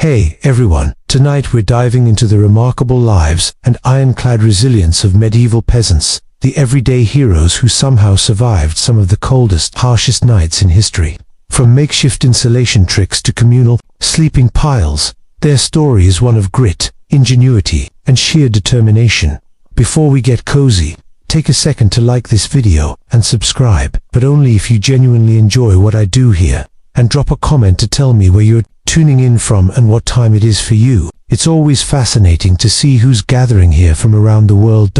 Hey everyone, tonight we're diving into the remarkable lives and ironclad resilience of medieval peasants, the everyday heroes who somehow survived some of the coldest, harshest nights in history. From makeshift insulation tricks to communal, sleeping piles, their story is one of grit, ingenuity, and sheer determination. Before we get cozy, take a second to like this video and subscribe, but only if you genuinely enjoy what I do here, and drop a comment to tell me where you're tuning in from and what time it is for you. It's always fascinating to see who's gathering here from around the world.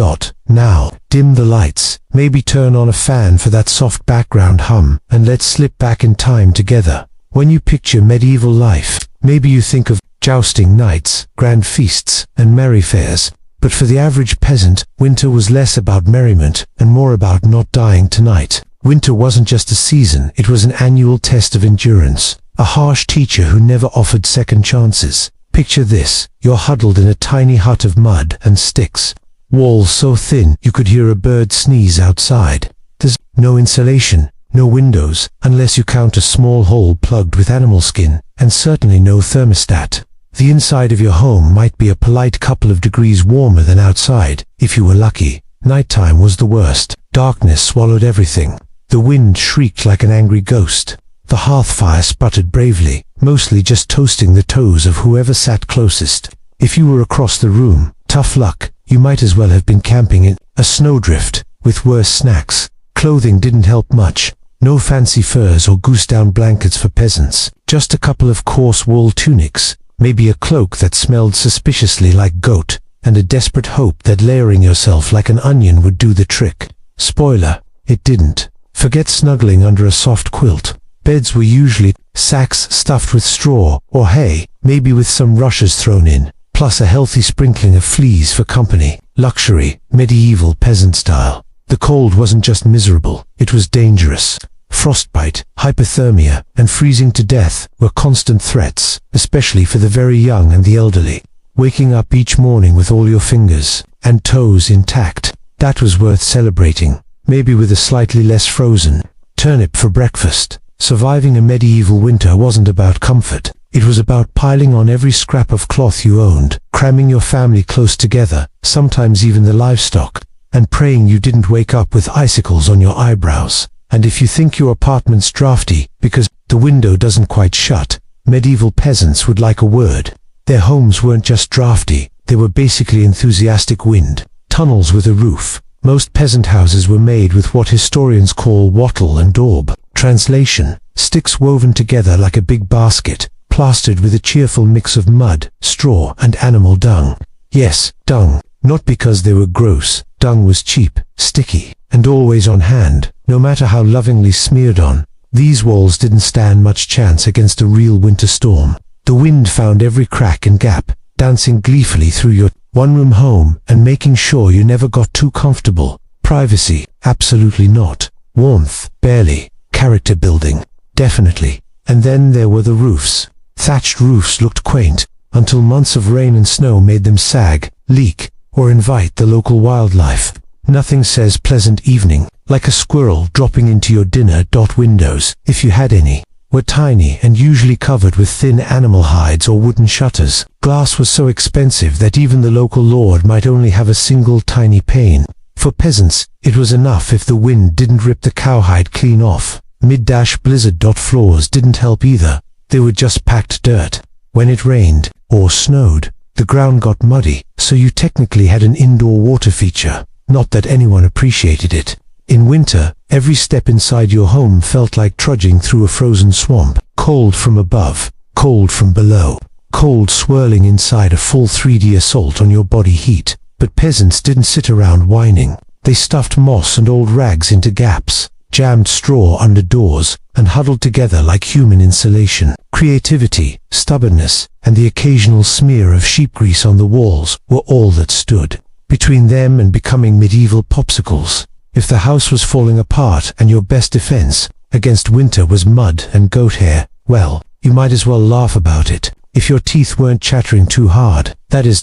Now, dim the lights, maybe turn on a fan for that soft background hum, and let's slip back in time together. When you picture medieval life, maybe you think of jousting knights, grand feasts, and merry fairs. But for the average peasant, winter was less about merriment and more about not dying tonight. Winter wasn't just a season, it was an annual test of endurance. A harsh teacher who never offered second chances. Picture this, you're huddled in a tiny hut of mud and sticks. Walls so thin you could hear a bird sneeze outside. There's no insulation, no windows, unless you count a small hole plugged with animal skin, and certainly no thermostat. The inside of your home might be a polite couple of degrees warmer than outside, if you were lucky. Nighttime was the worst. Darkness swallowed everything. The wind shrieked like an angry ghost. The hearth fire sputtered bravely, mostly just toasting the toes of whoever sat closest. If you were across the room, tough luck, you might as well have been camping in a snowdrift, with worse snacks. Clothing didn't help much. No fancy furs or goose-down blankets for peasants, just a couple of coarse wool tunics, maybe a cloak that smelled suspiciously like goat, and a desperate hope that layering yourself like an onion would do the trick. Spoiler, it didn't. Forget snuggling under a soft quilt. Beds were usually sacks stuffed with straw or hay, maybe with some rushes thrown in, plus a healthy sprinkling of fleas for company. Luxury, medieval peasant style. The cold wasn't just miserable, it was dangerous. Frostbite, hypothermia, and freezing to death were constant threats, especially for the very young and the elderly. Waking up each morning with all your fingers and toes intact, that was worth celebrating, maybe with a slightly less frozen turnip for breakfast. Surviving a medieval winter wasn't about comfort. It was about piling on every scrap of cloth you owned, cramming your family close together, sometimes even the livestock, and praying you didn't wake up with icicles on your eyebrows. And if you think your apartment's drafty because the window doesn't quite shut, medieval peasants would like a word. Their homes weren't just drafty, they were basically enthusiastic wind tunnels with a roof. Most peasant houses were made with what historians call wattle and daub. Translation, sticks woven together like a big basket, plastered with a cheerful mix of mud, straw, and animal dung. Yes, dung. Not because they were gross. Dung was cheap, sticky, and always on hand, no matter how lovingly smeared on. These walls didn't stand much chance against a real winter storm. The wind found every crack and gap, dancing gleefully through your one-room home and making sure you never got too comfortable. Privacy? Absolutely not. Warmth? Barely. Character building? Definitely. And then there were the roofs. Thatched roofs looked quaint, until months of rain and snow made them sag, leak, or invite the local wildlife. Nothing says pleasant evening like a squirrel dropping into your dinner. Windows, if you had any, were tiny and usually covered with thin animal hides or wooden shutters. Glass was so expensive that even the local lord might only have a single tiny pane. For peasants, it was enough if the wind didn't rip the cowhide clean off. Mid-blizzard. Floors didn't help either. They were just packed dirt. When it rained, or snowed, the ground got muddy, so you technically had an indoor water feature. Not that anyone appreciated it. In winter, every step inside your home felt like trudging through a frozen swamp. Cold from above, cold from below, cold swirling inside a full 3D assault on your body heat. But peasants didn't sit around whining. They stuffed moss and old rags into gaps, jammed straw under doors, and huddled together like human insulation. Creativity, stubbornness, and the occasional smear of sheep grease on the walls were all that stood between them and becoming medieval popsicles. If the house was falling apart and your best defense against winter was mud and goat hair, well, you might as well laugh about it. If your teeth weren't chattering too hard, that is.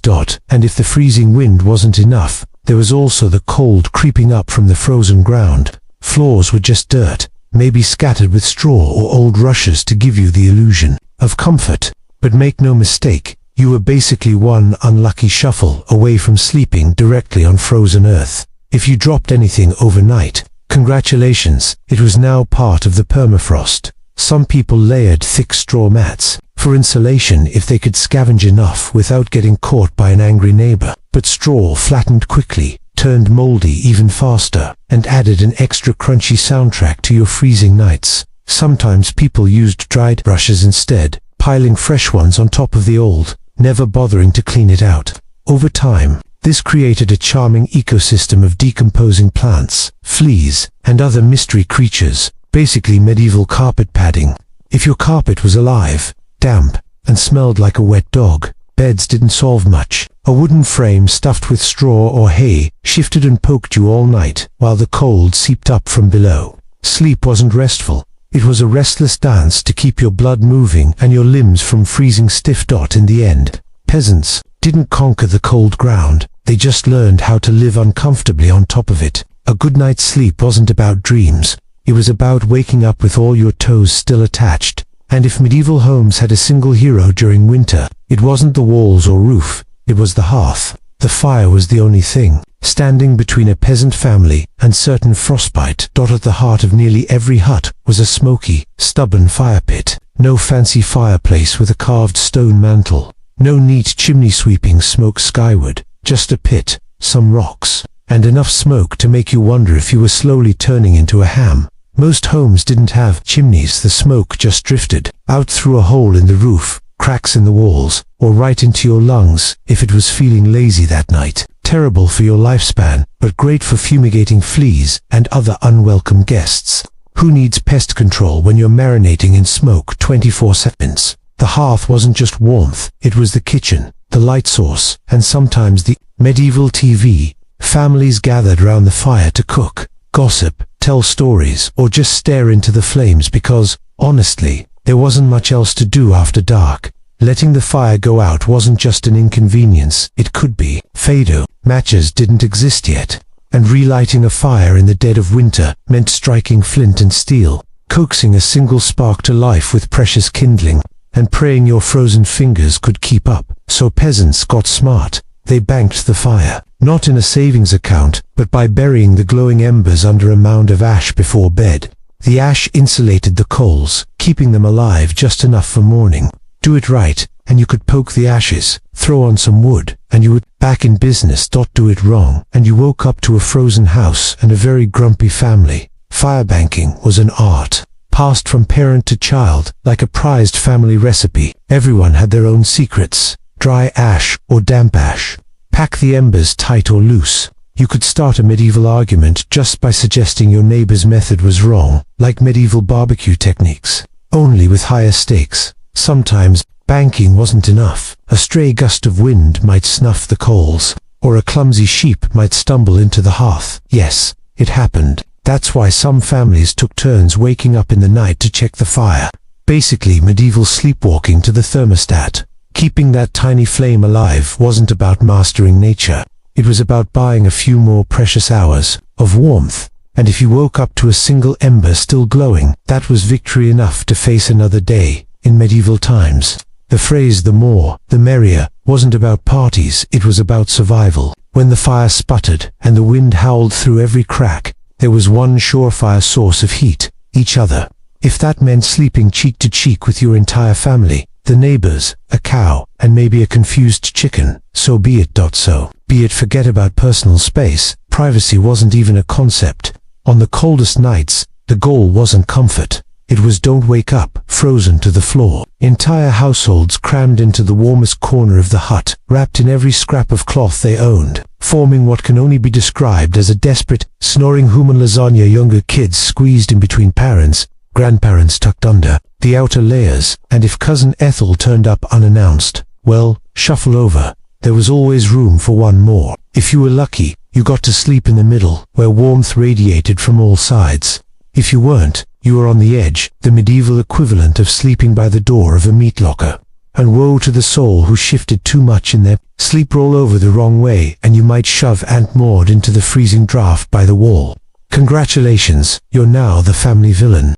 And if the freezing wind wasn't enough, there was also the cold creeping up from the frozen ground. Floors were just dirt, maybe scattered with straw or old rushes to give you the illusion of comfort. But make no mistake, you were basically one unlucky shuffle away from sleeping directly on frozen earth. If you dropped anything overnight, congratulations, it was now part of the permafrost. Some people layered thick straw mats for insulation if they could scavenge enough without getting caught by an angry neighbor. But straw flattened quickly, turned moldy even faster, and added an extra crunchy soundtrack to your freezing nights. Sometimes people used dried brushes instead, piling fresh ones on top of the old, never bothering to clean it out. Over time, this created a charming ecosystem of decomposing plants, fleas, and other mystery creatures, basically medieval carpet padding. If your carpet was alive, damp, and smelled like a wet dog, beds didn't solve much. A wooden frame stuffed with straw or hay shifted and poked you all night while the cold seeped up from below. Sleep wasn't restful. It was a restless dance to keep your blood moving and your limbs from freezing stiff. In the end, peasants didn't conquer the cold ground, they just learned how to live uncomfortably on top of it. A good night's sleep wasn't about dreams, it was about waking up with all your toes still attached. And if medieval homes had a single hero during winter, it wasn't the walls or roof, it was the hearth. The fire was the only thing standing between a peasant family and certain frostbite. At the heart of nearly every hut was a smoky, stubborn fire pit. No fancy fireplace with a carved stone mantel, no neat chimney sweeping smoke skyward, just a pit, some rocks, and enough smoke to make you wonder if you were slowly turning into a ham. Most homes didn't have chimneys, the smoke just drifted out through a hole in the roof, cracks in the walls, or right into your lungs if it was feeling lazy that night. Terrible for your lifespan, but great for fumigating fleas and other unwelcome guests. Who needs pest control when you're marinating in smoke 24/7? The hearth wasn't just warmth, it was the kitchen, the light source, and sometimes the medieval TV. Families gathered round the fire to cook, gossip, tell stories, or just stare into the flames because, honestly, there wasn't much else to do after dark. Letting the fire go out wasn't just an inconvenience, it could be fatal. Matches didn't exist yet, and relighting a fire in the dead of winter meant striking flint and steel, coaxing a single spark to life with precious kindling, and praying your frozen fingers could keep up. So peasants got smart. They banked the fire, not in a savings account, but by burying the glowing embers under a mound of ash before bed. The ash insulated the coals, keeping them alive just enough for morning. Do it right, and you could poke the ashes, throw on some wood, and you would back in business. Do it wrong, and you woke up to a frozen house and a very grumpy family. Firebanking was an art, passed from parent to child, like a prized family recipe. Everyone had their own secrets, dry ash or damp ash. Pack the embers tight or loose. You could start a medieval argument just by suggesting your neighbor's method was wrong, like medieval barbecue techniques, only with higher stakes. Sometimes, banking wasn't enough. A stray gust of wind might snuff the coals, or a clumsy sheep might stumble into the hearth. Yes, it happened. That's why some families took turns waking up in the night to check the fire. Basically medieval sleepwalking to the thermostat. Keeping that tiny flame alive wasn't about mastering nature. It was about buying a few more precious hours of warmth. And if you woke up to a single ember still glowing, that was victory enough to face another day. In medieval times, the phrase "the more, the merrier" wasn't about parties, it was about survival. When the fire sputtered and the wind howled through every crack, there was one surefire source of heat: each other. If that meant sleeping cheek to cheek with your entire family, the neighbors, a cow, and maybe a confused chicken, so be it. So be it. Forget about personal space. Privacy wasn't even a concept. On the coldest nights, the goal wasn't comfort. It was don't wake up, frozen to the floor. Entire households crammed into the warmest corner of the hut, wrapped in every scrap of cloth they owned, forming what can only be described as a desperate, snoring human lasagna. Younger kids squeezed in between parents, grandparents tucked under the outer layers, and if cousin Ethel turned up unannounced, well, shuffle over. There was always room for one more. If you were lucky, you got to sleep in the middle, where warmth radiated from all sides. If you weren't, you were on the edge, the medieval equivalent of sleeping by the door of a meat locker. And woe to the soul who shifted too much in their sleep. Roll over the wrong way, and you might shove Aunt Maud into the freezing draft by the wall. Congratulations, you're now the family villain.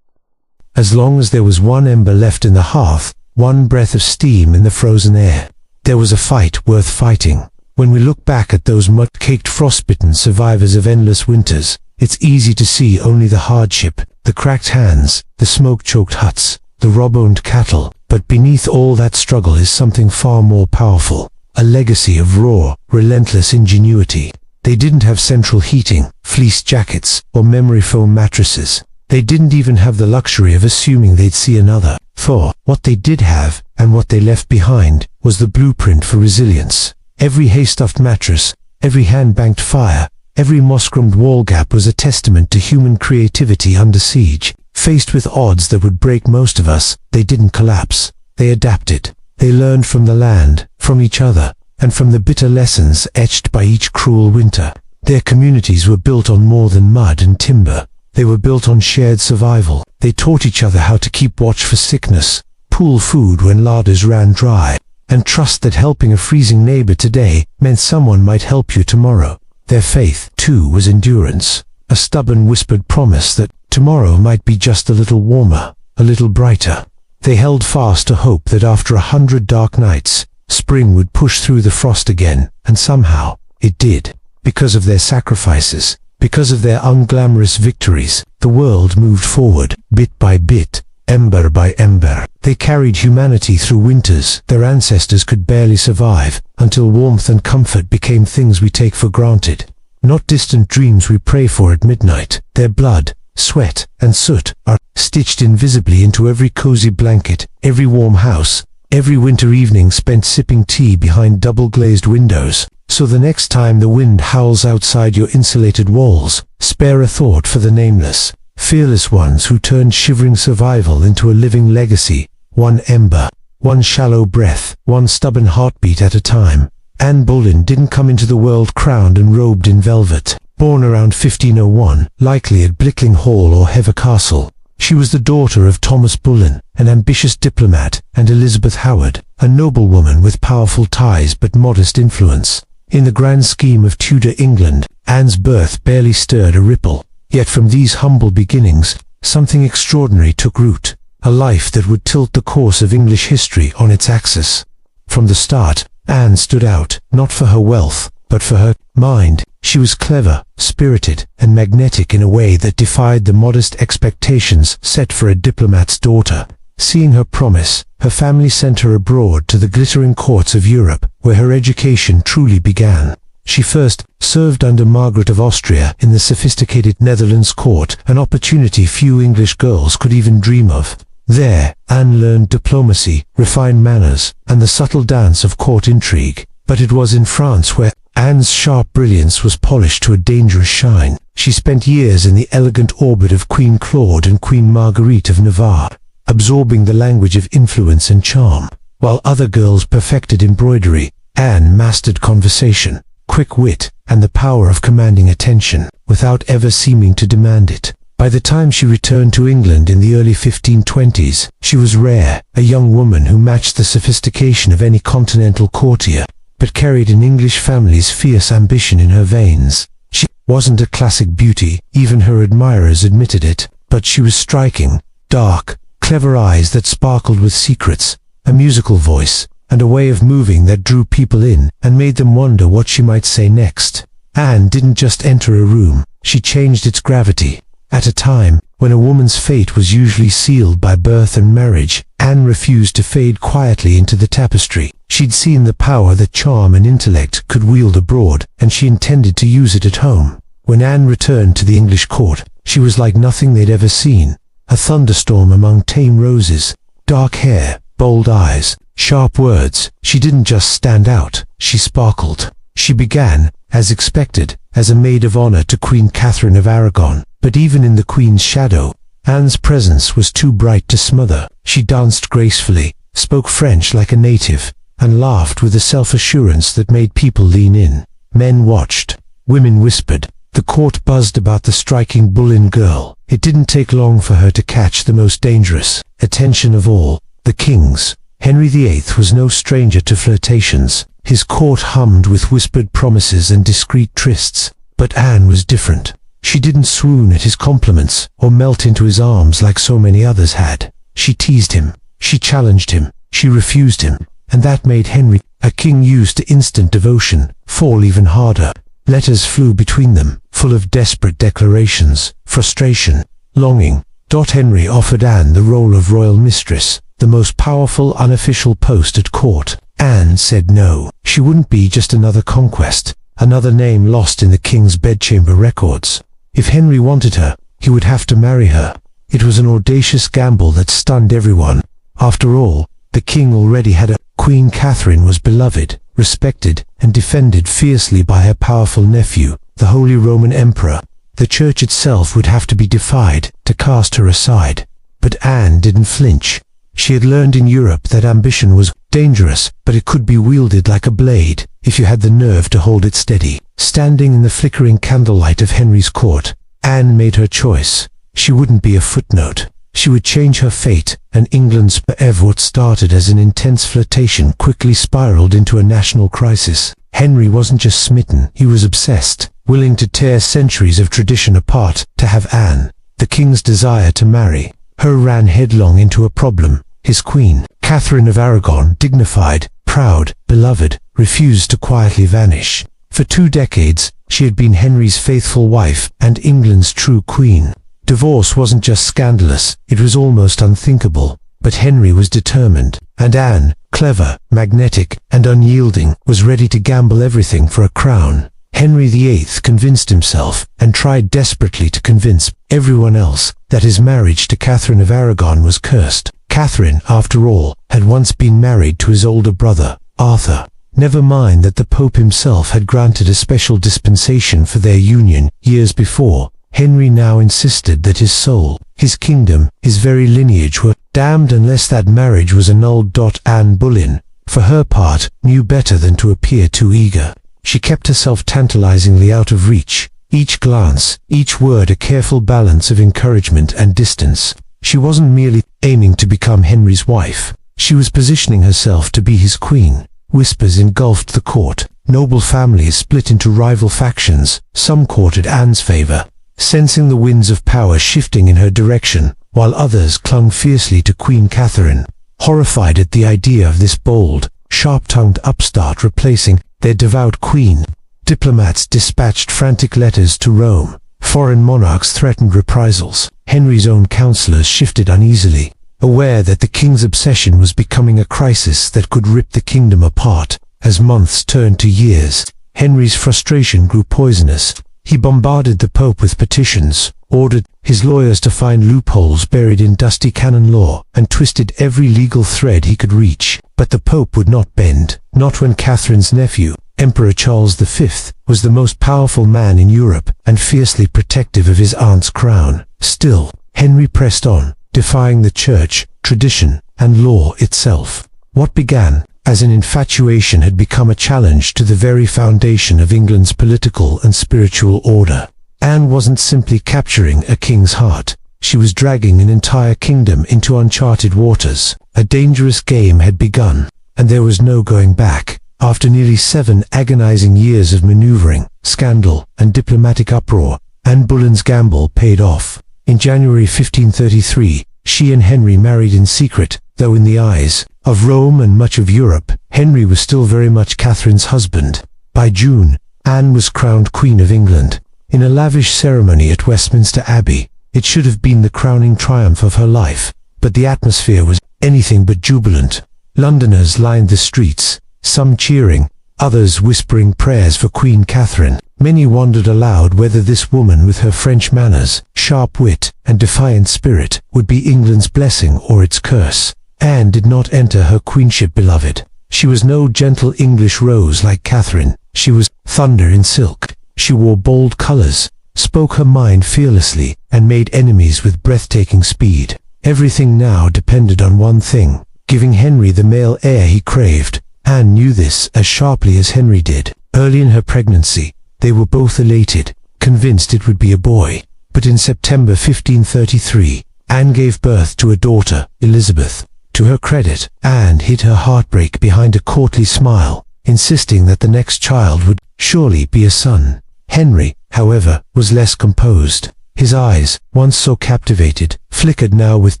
As long as there was one ember left in the hearth, one breath of steam in the frozen air. There was a fight worth fighting. When we look back at those mud-caked, frostbitten survivors of endless winters, it's easy to see only the hardship, the cracked hands, the smoke-choked huts, the raw-boned cattle, but beneath all that struggle is something far more powerful, a legacy of raw, relentless ingenuity. They didn't have central heating, fleece jackets, or memory foam mattresses. They didn't even have the luxury of assuming they'd see another thaw. What they did have, and what they left behind, was the blueprint for resilience. Every hay-stuffed mattress, every hand-banked fire, every moss-crumbed wall gap was a testament to human creativity under siege. Faced with odds that would break most of us, they didn't collapse. They adapted. They learned from the land, from each other, and from the bitter lessons etched by each cruel winter. Their communities were built on more than mud and timber. They were built on shared survival. They taught each other how to keep watch for sickness, pool food when larders ran dry, and trust that helping a freezing neighbor today meant someone might help you tomorrow. Their faith, too, was endurance, a stubborn whispered promise that tomorrow might be just a little warmer, a little brighter. They held fast to hope that after 100 dark nights, spring would push through the frost again, and somehow, it did. Because of their sacrifices, because of their unglamorous victories, the world moved forward, bit by bit, ember by ember. They carried humanity through winters their ancestors could barely survive, until warmth and comfort became things we take for granted. Not distant dreams we pray for at midnight. Their blood, sweat, and soot are stitched invisibly into every cozy blanket, every warm house, every winter evening spent sipping tea behind double-glazed windows. So the next time the wind howls outside your insulated walls, spare a thought for the nameless, fearless ones who turned shivering survival into a living legacy, one ember, one shallow breath, one stubborn heartbeat at a time. Anne Boleyn didn't come into the world crowned and robed in velvet. Born around 1501, likely at Blickling Hall or Hever Castle, she was the daughter of Thomas Boleyn, an ambitious diplomat, and Elizabeth Howard, a noblewoman with powerful ties but modest influence. In the grand scheme of Tudor England, Anne's birth barely stirred a ripple. Yet from these humble beginnings, something extraordinary took root, a life that would tilt the course of English history on its axis. From the start, Anne stood out, not for her wealth, but for her mind. She was clever, spirited, and magnetic in a way that defied the modest expectations set for a diplomat's daughter. Seeing her promise, her family sent her abroad to the glittering courts of Europe, where her education truly began. She first served under Margaret of Austria in the sophisticated Netherlands court, an opportunity few English girls could even dream of. There, Anne learned diplomacy, refined manners, and the subtle dance of court intrigue. But it was in France where Anne's sharp brilliance was polished to a dangerous shine. She spent years in the elegant orbit of Queen Claude and Queen Marguerite of Navarre, absorbing the language of influence and charm. While other girls perfected embroidery, Anne mastered conversation, quick wit, and the power of commanding attention, without ever seeming to demand it. By the time she returned to England in the early 1520s, she was rare, a young woman who matched the sophistication of any continental courtier, but carried an English family's fierce ambition in her veins. She wasn't a classic beauty, even her admirers admitted it, but she was striking, dark, clever eyes that sparkled with secrets, a musical voice, and a way of moving that drew people in and made them wonder what she might say next. Anne didn't just enter a room, she changed its gravity. At a time when a woman's fate was usually sealed by birth and marriage, Anne refused to fade quietly into the tapestry. She'd seen the power that charm and intellect could wield abroad, and she intended to use it at home. When Anne returned to the English court, she was like nothing they'd ever seen. A thunderstorm among tame roses, dark hair, bold eyes, sharp words. She didn't just stand out, she sparkled. She began, as expected, as a maid of honor to Queen Catherine of Aragon. But even in the Queen's shadow, Anne's presence was too bright to smother. She danced gracefully, spoke French like a native, and laughed with a self-assurance that made people lean in. Men watched. Women whispered. The court buzzed about the striking Boleyn girl. It didn't take long for her to catch the most dangerous attention of all, the king's. Henry VIII was no stranger to flirtations. His court hummed with whispered promises and discreet trysts. But Anne was different. She didn't swoon at his compliments or melt into his arms like so many others had. She teased him. She challenged him. She refused him, and that made Henry, a king used to instant devotion, fall even harder. Letters flew between them, full of desperate declarations, frustration, longing. Henry offered Anne the role of royal mistress, the most powerful unofficial post at court. Anne said no. She wouldn't be just another conquest, another name lost in the king's bedchamber records. If Henry wanted her, he would have to marry her. It was an audacious gamble that stunned everyone. After all, the king already had a Queen Catherine was beloved, respected, and defended fiercely by her powerful nephew, the Holy Roman Emperor. The church itself would have to be defied to cast her aside. But Anne didn't flinch. She had learned in Europe that ambition was dangerous, but it could be wielded like a blade, if you had the nerve to hold it steady. Standing in the flickering candlelight of Henry's court, Anne made her choice. She wouldn't be a footnote. She would change her fate, and England's what started as an intense flirtation quickly spiraled into a national crisis. Henry wasn't just smitten, he was obsessed, willing to tear centuries of tradition apart to have Anne, the king's desire to marry her, ran headlong into a problem. His queen, Catherine of Aragon, dignified, proud, beloved, refused to quietly vanish. For 2 decades, she had been Henry's faithful wife and England's true queen. Divorce wasn't just scandalous, it was almost unthinkable. But Henry was determined, and Anne, clever, magnetic, and unyielding, was ready to gamble everything for a crown. Henry VIII convinced himself, and tried desperately to convince everyone else, that his marriage to Catherine of Aragon was cursed. Catherine, after all, had once been married to his older brother, Arthur. Never mind that the Pope himself had granted a special dispensation for their union years before. Henry now insisted that his soul, his kingdom, his very lineage were damned unless that marriage was annulled. Anne Boleyn, for her part, knew better than to appear too eager. She kept herself tantalizingly out of reach, each glance, each word a careful balance of encouragement and distance. She wasn't merely aiming to become Henry's wife. She was positioning herself to be his queen. Whispers engulfed the court. Noble families split into rival factions. Some courted Anne's favor, sensing the winds of power shifting in her direction, while others clung fiercely to Queen Catherine, horrified at the idea of this bold, sharp-tongued upstart replacing their devout queen. Diplomats dispatched frantic letters to Rome. Foreign monarchs threatened reprisals. Henry's own counselors shifted uneasily, aware that the king's obsession was becoming a crisis that could rip the kingdom apart. As months turned to years, Henry's frustration grew poisonous. He bombarded the Pope with petitions, ordered his lawyers to find loopholes buried in dusty canon law, and twisted every legal thread he could reach. But the Pope would not bend, not when Catherine's nephew, Emperor Charles V, was the most powerful man in Europe and fiercely protective of his aunt's crown. Still, Henry pressed on, defying the church, tradition, and law itself. What began as an infatuation had become a challenge to the very foundation of England's political and spiritual order. Anne wasn't simply capturing a king's heart. She was dragging an entire kingdom into uncharted waters. A dangerous game had begun, and there was no going back. After nearly 7 agonizing years of maneuvering, scandal, and diplomatic uproar, Anne Boleyn's gamble paid off. In January 1533, she and Henry married in secret, though in the eyes of Rome and much of Europe, Henry was still very much Catherine's husband. By June, Anne was crowned Queen of England. In a lavish ceremony at Westminster Abbey, it should have been the crowning triumph of her life, but the atmosphere was anything but jubilant. Londoners lined the streets, some cheering, others whispering prayers for Queen Catherine. Many wondered aloud whether this woman with her French manners, sharp wit, and defiant spirit would be England's blessing or its curse. Anne did not enter her queenship beloved. She was no gentle English rose like Catherine. She was thunder in silk. She wore bold colors, spoke her mind fearlessly, and made enemies with breathtaking speed. Everything now depended on one thing: giving Henry the male heir he craved. Anne knew this as sharply as Henry did. Early in her pregnancy, they were both elated, convinced it would be a boy. But in September 1533, Anne gave birth to a daughter, Elizabeth. To her credit, Anne hid her heartbreak behind a courtly smile, insisting that the next child would surely be a son. Henry, however, was less composed. His eyes, once so captivated, flickered now with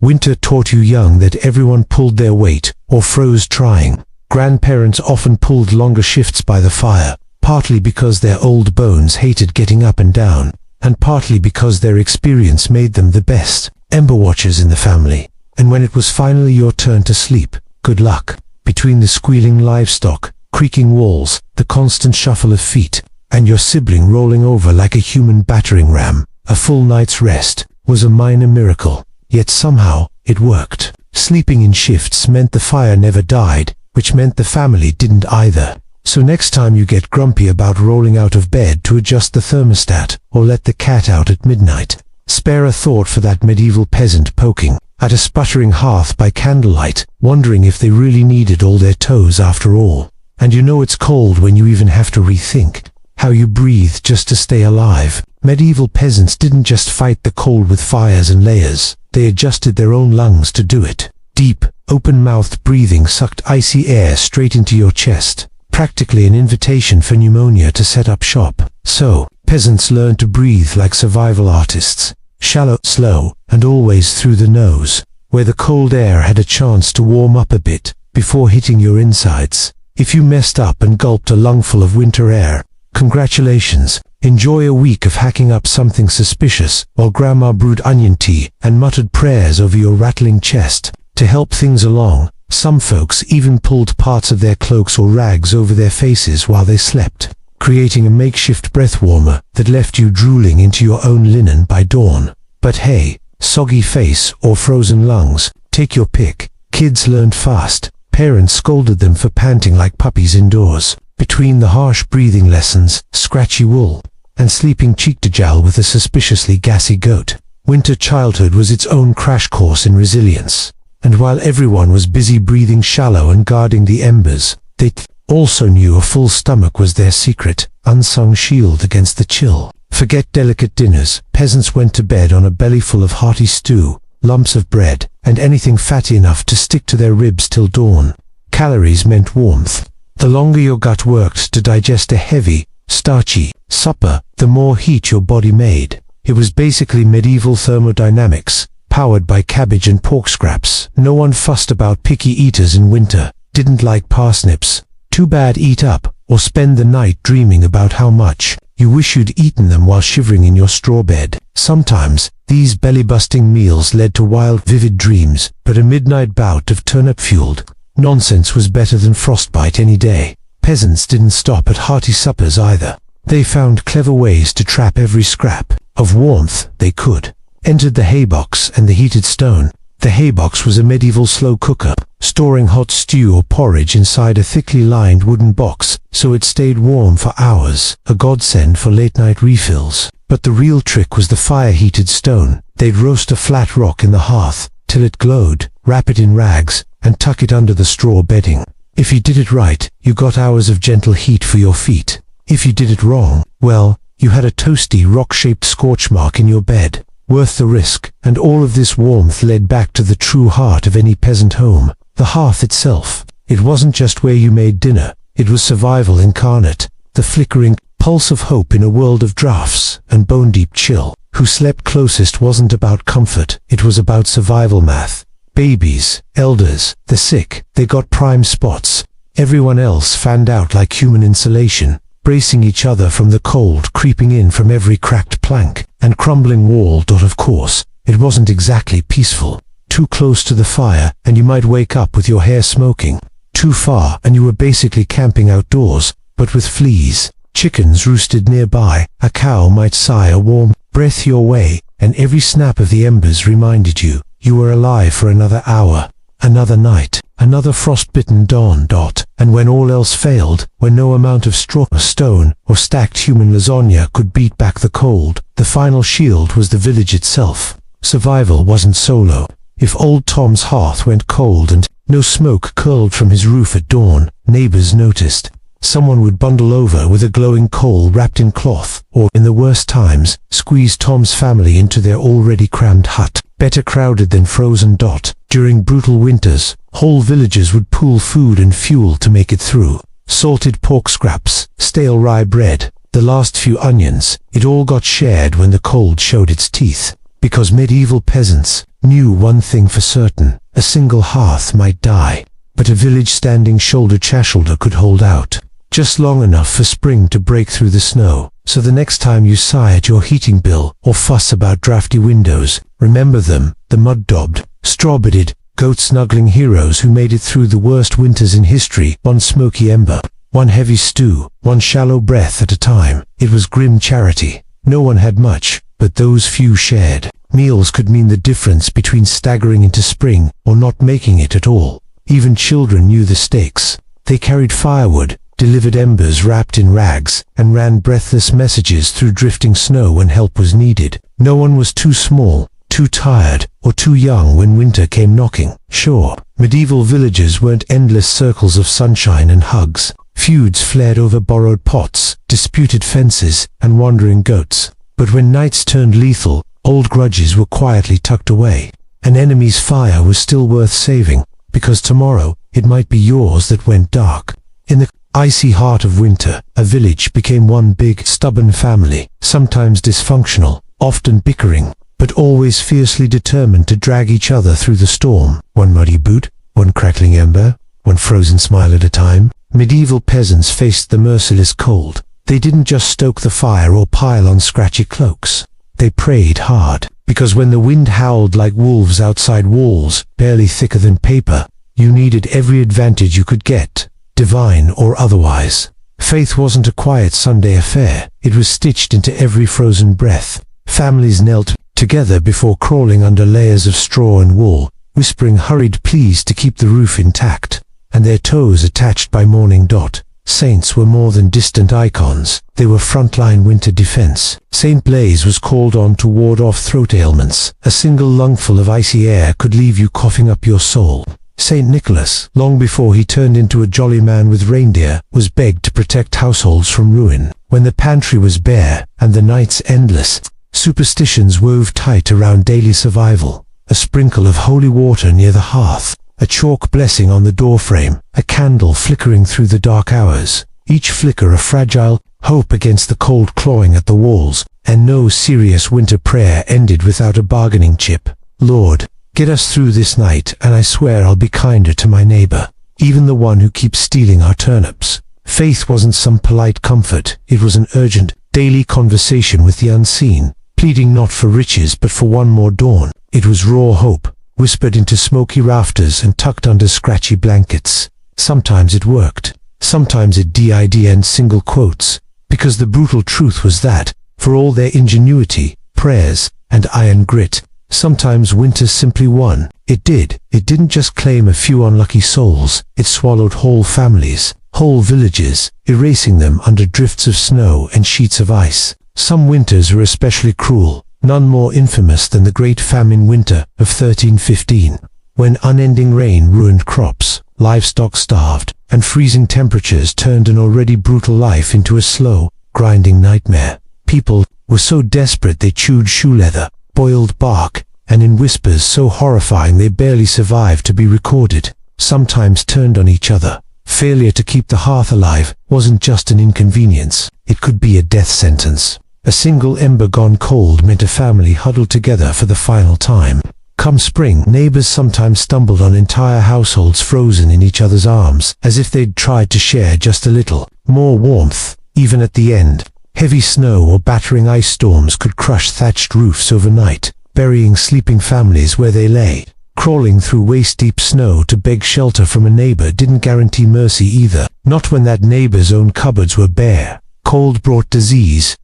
Winter taught you young that everyone pulled their weight, or froze trying. Grandparents often pulled longer shifts by the fire, partly because their old bones hated getting up and down, and partly because their experience made them the best ember watchers in the family. And when it was finally your turn to sleep, good luck. Between the squealing livestock, creaking walls, the constant shuffle of feet, and your sibling rolling over like a human battering ram, a full night's rest was a minor miracle. Yet somehow, it worked. Sleeping in shifts meant the fire never died, which meant the family didn't either. So next time you get grumpy about rolling out of bed to adjust the thermostat, or let the cat out at midnight, spare a thought for that medieval peasant poking at a sputtering hearth by candlelight, wondering if they really needed all their toes after all. And you know it's cold when you even have to rethink how you breathe just to stay alive. Medieval peasants didn't just fight the cold with fires and layers. They adjusted their own lungs to do it. Deep, open-mouthed breathing sucked icy air straight into your chest, practically an invitation for pneumonia to set up shop. So, peasants learned to breathe like survival artists, shallow, slow, and always through the nose, where the cold air had a chance to warm up a bit before hitting your insides. If you messed up and gulped a lungful of winter air, congratulations. Enjoy a week of hacking up something suspicious while Grandma brewed onion tea and muttered prayers over your rattling chest. To help things along, some folks even pulled parts of their cloaks or rags over their faces while they slept, creating a makeshift breath warmer that left you drooling into your own linen by dawn. But hey, soggy face or frozen lungs, take your pick. Kids learned fast. Parents scolded them for panting like puppies indoors. Between the harsh breathing lessons, scratchy wool, and sleeping cheek to jowl with a suspiciously gassy goat, winter childhood was its own crash course in resilience. And while everyone was busy breathing shallow and guarding the embers, they also knew a full stomach was their secret, unsung shield against the chill. Forget delicate dinners. Peasants went to bed on a belly full of hearty stew, lumps of bread, and anything fatty enough to stick to their ribs till dawn. Calories meant warmth. The longer your gut worked to digest a heavy, starchy supper, the more heat your body made. It was basically medieval thermodynamics, powered by cabbage and pork scraps. No one fussed about picky eaters in winter. Didn't like parsnips. Too bad, eat up, or spend the night dreaming about how much you wish you'd eaten them while shivering in your straw bed. Sometimes, these belly-busting meals led to wild, vivid dreams, but a midnight bout of turnip-fueled nonsense was better than frostbite any day. Peasants didn't stop at hearty suppers either. They found clever ways to trap every scrap of warmth they could. Entered the haybox and the heated stone. The haybox was a medieval slow cooker, storing hot stew or porridge inside a thickly lined wooden box so it stayed warm for hours, a godsend for late-night refills. But the real trick was the fire-heated stone. They'd roast a flat rock in the hearth till it glowed, wrap it in rags, and tuck it under the straw bedding. If you did it right, you got hours of gentle heat for your feet. If you did it wrong, well, you had a toasty, rock-shaped scorch mark in your bed. Worth the risk, and all of this warmth led back to the true heart of any peasant home, the hearth itself. It wasn't just where you made dinner, it was survival incarnate, the flickering pulse of hope in a world of drafts and bone-deep chill. Who slept closest wasn't about comfort, it was about survival math. Babies, elders, the sick, they got prime spots. Everyone else fanned out like human insulation, bracing each other from the cold creeping in from every cracked plank and crumbling wall. Of course, it wasn't exactly peaceful. Too close to the fire and you might wake up with your hair smoking. Too far and you were basically camping outdoors, but with fleas. Chickens roosted nearby, a cow might sigh a warm breath your way, and every snap of the embers reminded you were alive for another hour, another night, another frost-bitten dawn. And when all else failed, when no amount of straw or stone or stacked human lasagna could beat back the cold, the final shield was the village itself. Survival wasn't solo. If old Tom's hearth went cold and no smoke curled from his roof at dawn, neighbors noticed. Someone would bundle over with a glowing coal wrapped in cloth, or, in the worst times, squeeze Tom's family into their already crammed hut, better crowded than frozen. During brutal winters, whole villages would pool food and fuel to make it through. Salted pork scraps, stale rye bread, the last few onions, it all got shared when the cold showed its teeth. Because medieval peasants knew one thing for certain: a single hearth might die, but a village standing shoulder to shoulder could hold out, just long enough for spring to break through the snow. So the next time you sigh at your heating bill or fuss about drafty windows, remember them, the mud-daubed, straw-bedded, goat-snuggling heroes who made it through the worst winters in history, one smoky ember, one heavy stew, one shallow breath at a time. It was grim charity. No one had much, but those few shared. Meals could mean the difference between staggering into spring or not making it at all. Even children knew the stakes. They carried firewood, delivered embers wrapped in rags, and ran breathless messages through drifting snow when help was needed. No one was too small, too tired, or too young when winter came knocking. Sure, medieval villages weren't endless circles of sunshine and hugs. Feuds flared over borrowed pots, disputed fences, and wandering goats. But when nights turned lethal, old grudges were quietly tucked away. An enemy's fire was still worth saving, because tomorrow it might be yours that went dark. In the icy heart of winter, a village became one big, stubborn family, sometimes dysfunctional, often bickering, but always fiercely determined to drag each other through the storm. One muddy boot, one crackling ember, one frozen smile at a time. Medieval peasants faced the merciless cold. They didn't just stoke the fire or pile on scratchy cloaks. They prayed hard, because when the wind howled like wolves outside walls, barely thicker than paper, you needed every advantage you could get, divine or otherwise. Faith wasn't a quiet Sunday affair. It was stitched into every frozen breath. Families knelt together before crawling under layers of straw and wool, whispering hurried pleas to keep the roof intact, and their toes attached by morning dot. Saints were more than distant icons. They were frontline winter defense. Saint Blaise was called on to ward off throat ailments. A single lungful of icy air could leave you coughing up your soul. Saint Nicholas, long before he turned into a jolly man with reindeer, was begged to protect households from ruin. When the pantry was bare and the nights endless, superstitions wove tight around daily survival. A sprinkle of holy water near the hearth, a chalk blessing on the doorframe, a candle flickering through the dark hours, each flicker a fragile hope against the cold clawing at the walls, and no serious winter prayer ended without a bargaining chip. Lord, get us through this night, and I swear I'll be kinder to my neighbor, even the one who keeps stealing our turnips. Faith wasn't some polite comfort. It was an urgent, daily conversation with the unseen, pleading not for riches but for one more dawn. It was raw hope, whispered into smoky rafters and tucked under scratchy blankets. Sometimes it worked, sometimes it did in single quotes, because the brutal truth was that, for all their ingenuity, prayers, and iron grit, sometimes winter simply won. It did. It didn't just claim a few unlucky souls, it swallowed whole families, whole villages, erasing them under drifts of snow and sheets of ice. Some winters were especially cruel, none more infamous than the Great Famine winter of 1315, when unending rain ruined crops, livestock starved, and freezing temperatures turned an already brutal life into a slow, grinding nightmare. People were so desperate they chewed shoe leather, boiled bark, and in whispers so horrifying they barely survived to be recorded, sometimes turned on each other. Failure to keep the hearth alive wasn't just an inconvenience, it could be a death sentence. A single ember gone cold meant a family huddled together for the final time. Come spring, neighbors sometimes stumbled on entire households frozen in each other's arms, as if they'd tried to share just a little more warmth, even at the end. Heavy snow or battering ice storms could crush thatched roofs overnight, burying sleeping families where they lay. Crawling through waist-deep snow to beg shelter from a neighbor didn't guarantee mercy either, not when that neighbor's own cupboards were bare. Cold brought disease.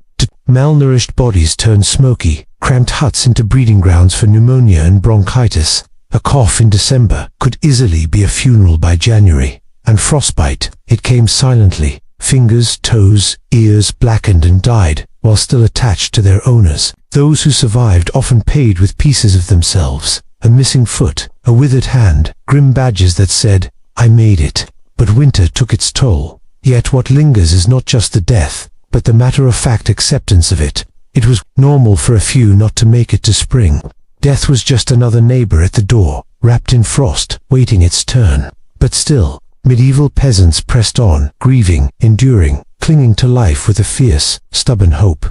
Malnourished bodies turned smoky, cramped huts into breeding grounds for pneumonia and bronchitis. A cough in December could easily be a funeral by January. And frostbite, it came silently. Fingers, toes, ears blackened and died, while still attached to their owners. Those who survived often paid with pieces of themselves. A missing foot, a withered hand, grim badges that said, "I made it." But winter took its toll. Yet what lingers is not just the death, but the matter-of-fact acceptance of it. It was normal for a few not to make it to spring. Death was just another neighbor at the door, wrapped in frost, waiting its turn. But still, medieval peasants pressed on, grieving, enduring, clinging to life with a fierce, stubborn hope.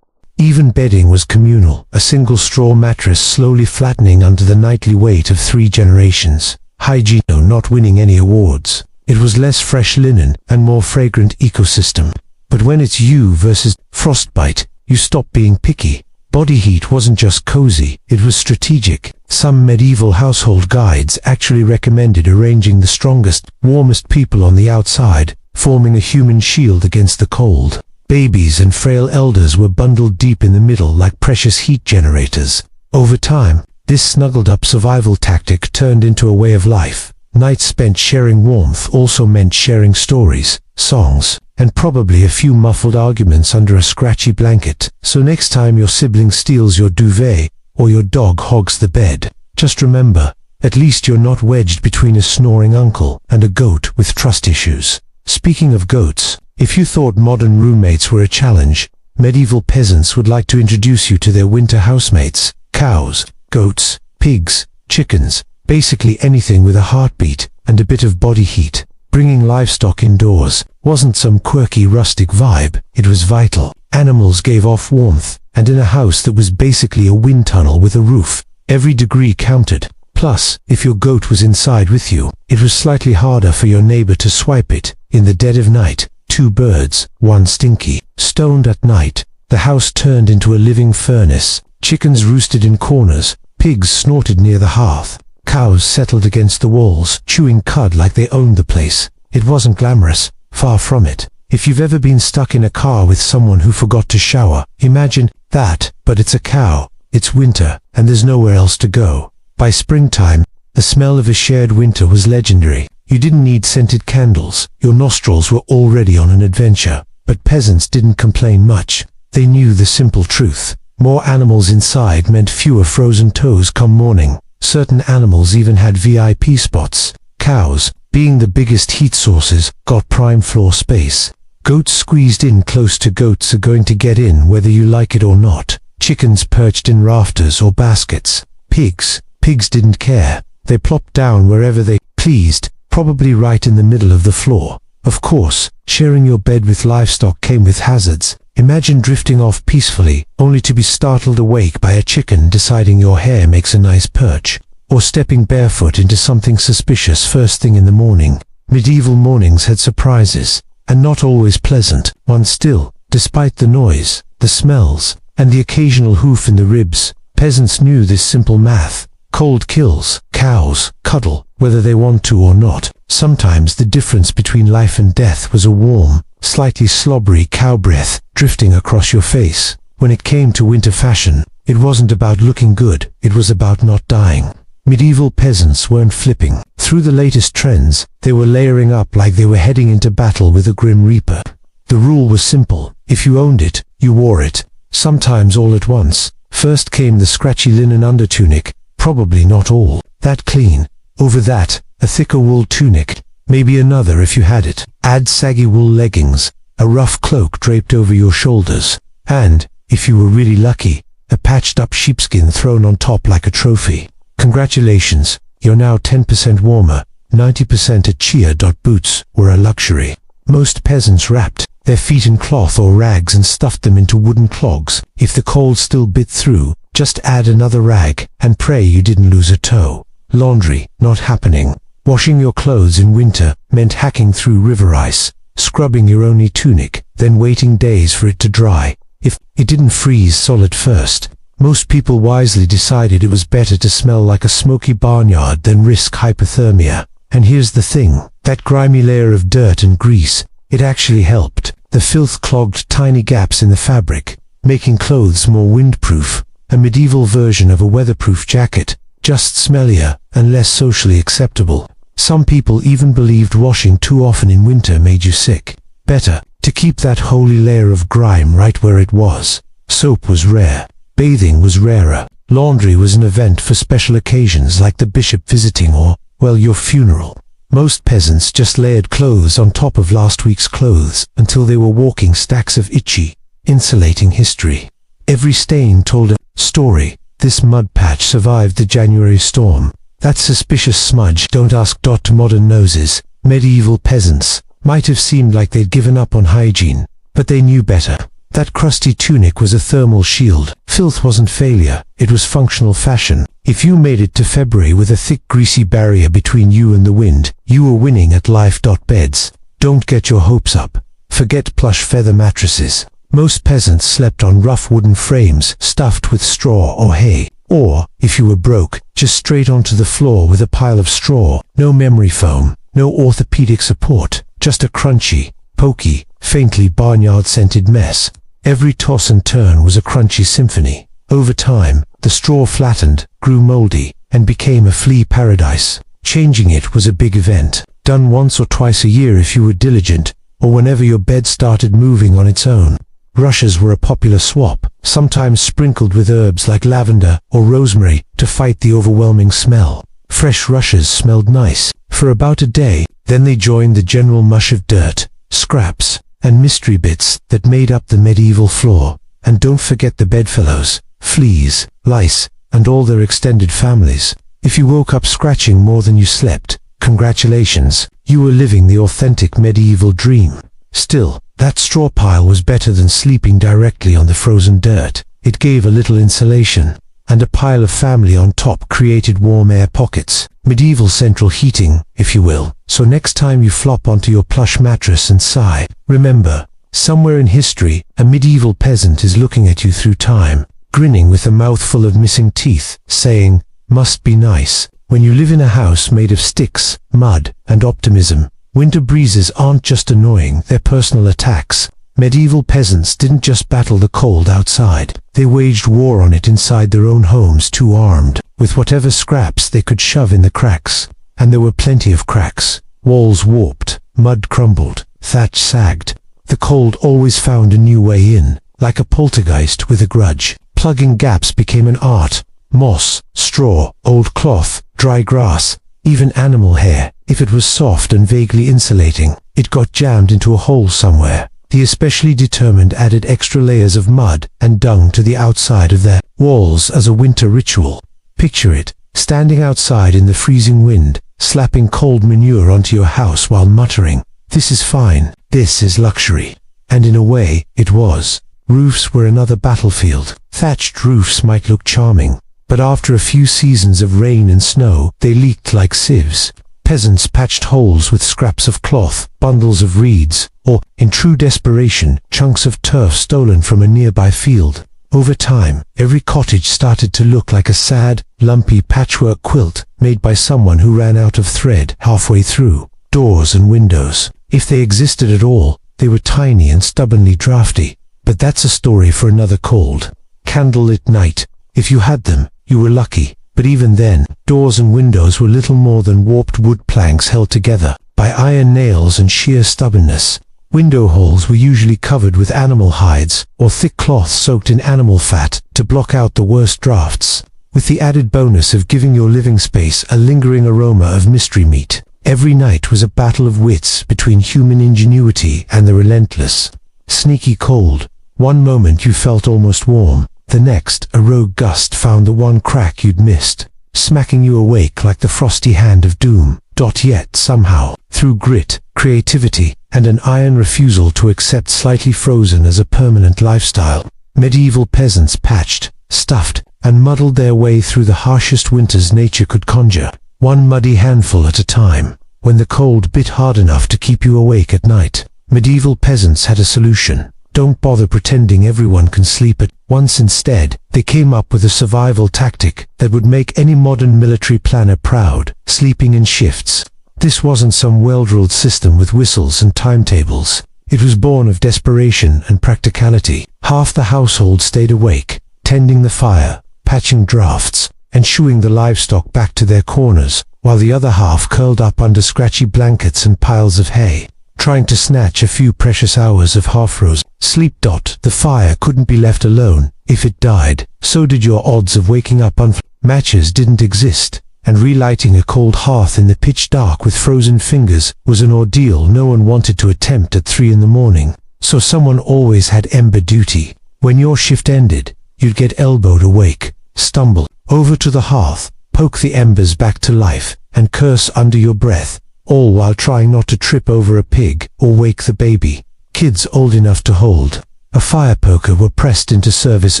Even bedding was communal, a single straw mattress slowly flattening under the nightly weight of 3 generations. Hygiene not winning any awards. It was less fresh linen and more fragrant ecosystem. But when it's you versus frostbite, you stop being picky. Body heat wasn't just cozy, it was strategic. Some medieval household guides actually recommended arranging the strongest, warmest people on the outside, forming a human shield against the cold. Babies and frail elders were bundled deep in the middle like precious heat generators. Over time, this snuggled-up survival tactic turned into a way of life. Nights spent sharing warmth also meant sharing stories, songs, and probably a few muffled arguments under a scratchy blanket. So next time your sibling steals your duvet, or your dog hogs the bed, just remember, at least you're not wedged between a snoring uncle and a goat with trust issues. Speaking of goats, if you thought modern roommates were a challenge, medieval peasants would like to introduce you to their winter housemates: cows, goats, pigs, chickens, basically anything with a heartbeat and a bit of body heat. Bringing livestock indoors wasn't some quirky rustic vibe, it was vital. Animals gave off warmth, and in a house that was basically a wind tunnel with a roof, every degree counted. Plus, if your goat was inside with you, it was slightly harder for your neighbor to swipe it. In the dead of night, 2 birds, 1 stinky, stoned at night, the house turned into a living furnace. Chickens roosted in corners, pigs snorted near the hearth, cows settled against the walls, chewing cud like they owned the place. It wasn't glamorous, far from it. If you've ever been stuck in a car with someone who forgot to shower, imagine that, but it's a cow, it's winter, and there's nowhere else to go. By springtime, the smell of a shared winter was legendary. You didn't need scented candles, your nostrils were already on an adventure. But peasants didn't complain much. They knew the simple truth. More animals inside meant fewer frozen toes come morning. Certain animals even had VIP spots. Cows, being the biggest heat sources, got prime floor space. Goats squeezed in close to goats are going to get in whether you like it or not. Chickens perched in rafters or baskets. Pigs didn't care. They plopped down wherever they pleased, probably right in the middle of the floor. Of course, sharing your bed with livestock came with hazards. Imagine drifting off peacefully, only to be startled awake by a chicken deciding your hair makes a nice perch, or stepping barefoot into something suspicious first thing in the morning. Medieval mornings had surprises, and not always pleasant ones still. Despite the noise, the smells, and the occasional hoof in the ribs, peasants knew this simple math. Cold kills. Cows cuddle, whether they want to or not. Sometimes the difference between life and death was a warm, slightly slobbery cow breath drifting across your face. When it came to winter fashion, it wasn't about looking good, it was about not dying. Medieval peasants weren't flipping through the latest trends, they were layering up like they were heading into battle with a grim reaper. The rule was simple: if you owned it, you wore it, sometimes all at once. First came the scratchy linen undertunic, probably not all that clean. Over that, a thicker wool tunic, maybe another if you had it. Add saggy wool leggings, a rough cloak draped over your shoulders, and, if you were really lucky, a patched-up sheepskin thrown on top like a trophy. Congratulations, you're now 10% warmer. 90% at chia. Boots were a luxury. Most peasants wrapped their feet in cloth or rags and stuffed them into wooden clogs. If the cold still bit through, just add another rag and pray you didn't lose a toe. Laundry, not happening. Washing your clothes in winter meant hacking through river ice, scrubbing your only tunic, then waiting days for it to dry. If it didn't freeze solid first, most people wisely decided it was better to smell like a smoky barnyard than risk hypothermia. And here's the thing, that grimy layer of dirt and grease, it actually helped. The filth clogged tiny gaps in the fabric, making clothes more windproof. A medieval version of a weatherproof jacket, just smellier and less socially acceptable. Some people even believed washing too often in winter made you sick. Better to keep that holy layer of grime right where it was. Soap was rare. Bathing was rarer. Laundry was an event for special occasions like the bishop visiting or, well, your funeral. Most peasants just layered clothes on top of last week's clothes until they were walking stacks of itchy, insulating history. Every stain told a story. This mud patch survived the January storm. That suspicious smudge, don't ask. To modern noses, medieval peasants might have seemed like they'd given up on hygiene, but they knew better. That crusty tunic was a thermal shield. Filth wasn't failure, it was functional fashion. If you made it to February with a thick greasy barrier between you and the wind, you were winning at life. Beds. Don't get your hopes up. Forget plush feather mattresses. Most peasants slept on rough wooden frames stuffed with straw or hay. Or, if you were broke, just straight onto the floor with a pile of straw. No memory foam, no orthopedic support, just a crunchy, pokey, faintly barnyard-scented mess. Every toss and turn was a crunchy symphony. Over time, the straw flattened, grew moldy, and became a flea paradise. Changing it was a big event, done once or twice a year if you were diligent, or whenever your bed started moving on its own. Rushes were a popular swap, sometimes sprinkled with herbs like lavender or rosemary to fight the overwhelming smell. Fresh rushes smelled nice for about a day, then they joined the general mush of dirt, scraps, and mystery bits that made up the medieval floor. And don't forget the bedfellows, fleas, lice, and all their extended families. If you woke up scratching more than you slept, congratulations, you were living the authentic medieval dream. Still, that straw pile was better than sleeping directly on the frozen dirt. It gave a little insulation, and a pile of family on top created warm air pockets. Medieval central heating, if you will. So next time you flop onto your plush mattress and sigh, remember, somewhere in history, a medieval peasant is looking at you through time, grinning with a mouthful of missing teeth, saying, "Must be nice." When you live in a house made of sticks, mud, and optimism, winter breezes aren't just annoying, they're personal attacks. Medieval peasants didn't just battle the cold outside, they waged war on it inside their own homes, too armed, with whatever scraps they could shove in the cracks. And there were plenty of cracks. Walls warped, mud crumbled, thatch sagged. The cold always found a new way in, like a poltergeist with a grudge. Plugging gaps became an art. Moss, straw, old cloth, dry grass, even animal hair, if it was soft and vaguely insulating, it got jammed into a hole somewhere. The especially determined added extra layers of mud and dung to the outside of their walls as a winter ritual. Picture it, standing outside in the freezing wind, slapping cold manure onto your house while muttering, "This is fine, this is luxury." And in a way, it was. Roofs were another battlefield. Thatched roofs might look charming, but after a few seasons of rain and snow, they leaked like sieves. Peasants patched holes with scraps of cloth, bundles of reeds, or, in true desperation, chunks of turf stolen from a nearby field. Over time, every cottage started to look like a sad, lumpy patchwork quilt made by someone who ran out of thread halfway through. Doors and windows, if they existed at all, they were tiny and stubbornly drafty. But that's a story for another cold. Candlelit night. If you had them, you were lucky. But even then, doors and windows were little more than warped wood planks held together by iron nails and sheer stubbornness. Window holes were usually covered with animal hides or thick cloth soaked in animal fat to block out the worst drafts, with the added bonus of giving your living space a lingering aroma of mystery meat. Every night was a battle of wits between human ingenuity and the relentless, sneaky cold. One moment you felt almost warm, the next a rogue gust found the one crack you'd missed, smacking you awake like the frosty hand of doom. Yet somehow, through grit, creativity, and an iron refusal to accept slightly frozen as a permanent lifestyle, medieval peasants patched, stuffed, and muddled their way through the harshest winters nature could conjure, one muddy handful at a time. When the cold bit hard enough to keep you awake at night, medieval peasants had a solution. Don't bother pretending everyone can sleep at once. Instead, they came up with a survival tactic that would make any modern military planner proud: sleeping in shifts. This wasn't some well-drilled system with whistles and timetables. It was born of desperation and practicality. Half the household stayed awake, tending the fire, patching drafts, and shooing the livestock back to their corners, while the other half curled up under scratchy blankets and piles of hay, trying to snatch a few precious hours of half-rose sleep. The fire couldn't be left alone. If it died, so did your odds of waking up matches didn't exist, and relighting a cold hearth in the pitch dark with frozen fingers was an ordeal no one wanted to attempt at 3 in the morning. So someone always had ember duty. When your shift ended, you'd get elbowed awake, stumble over to the hearth, poke the embers back to life, and curse under your breath, all while trying not to trip over a pig or wake the baby. Kids old enough to hold a fire poker were pressed into service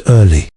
early.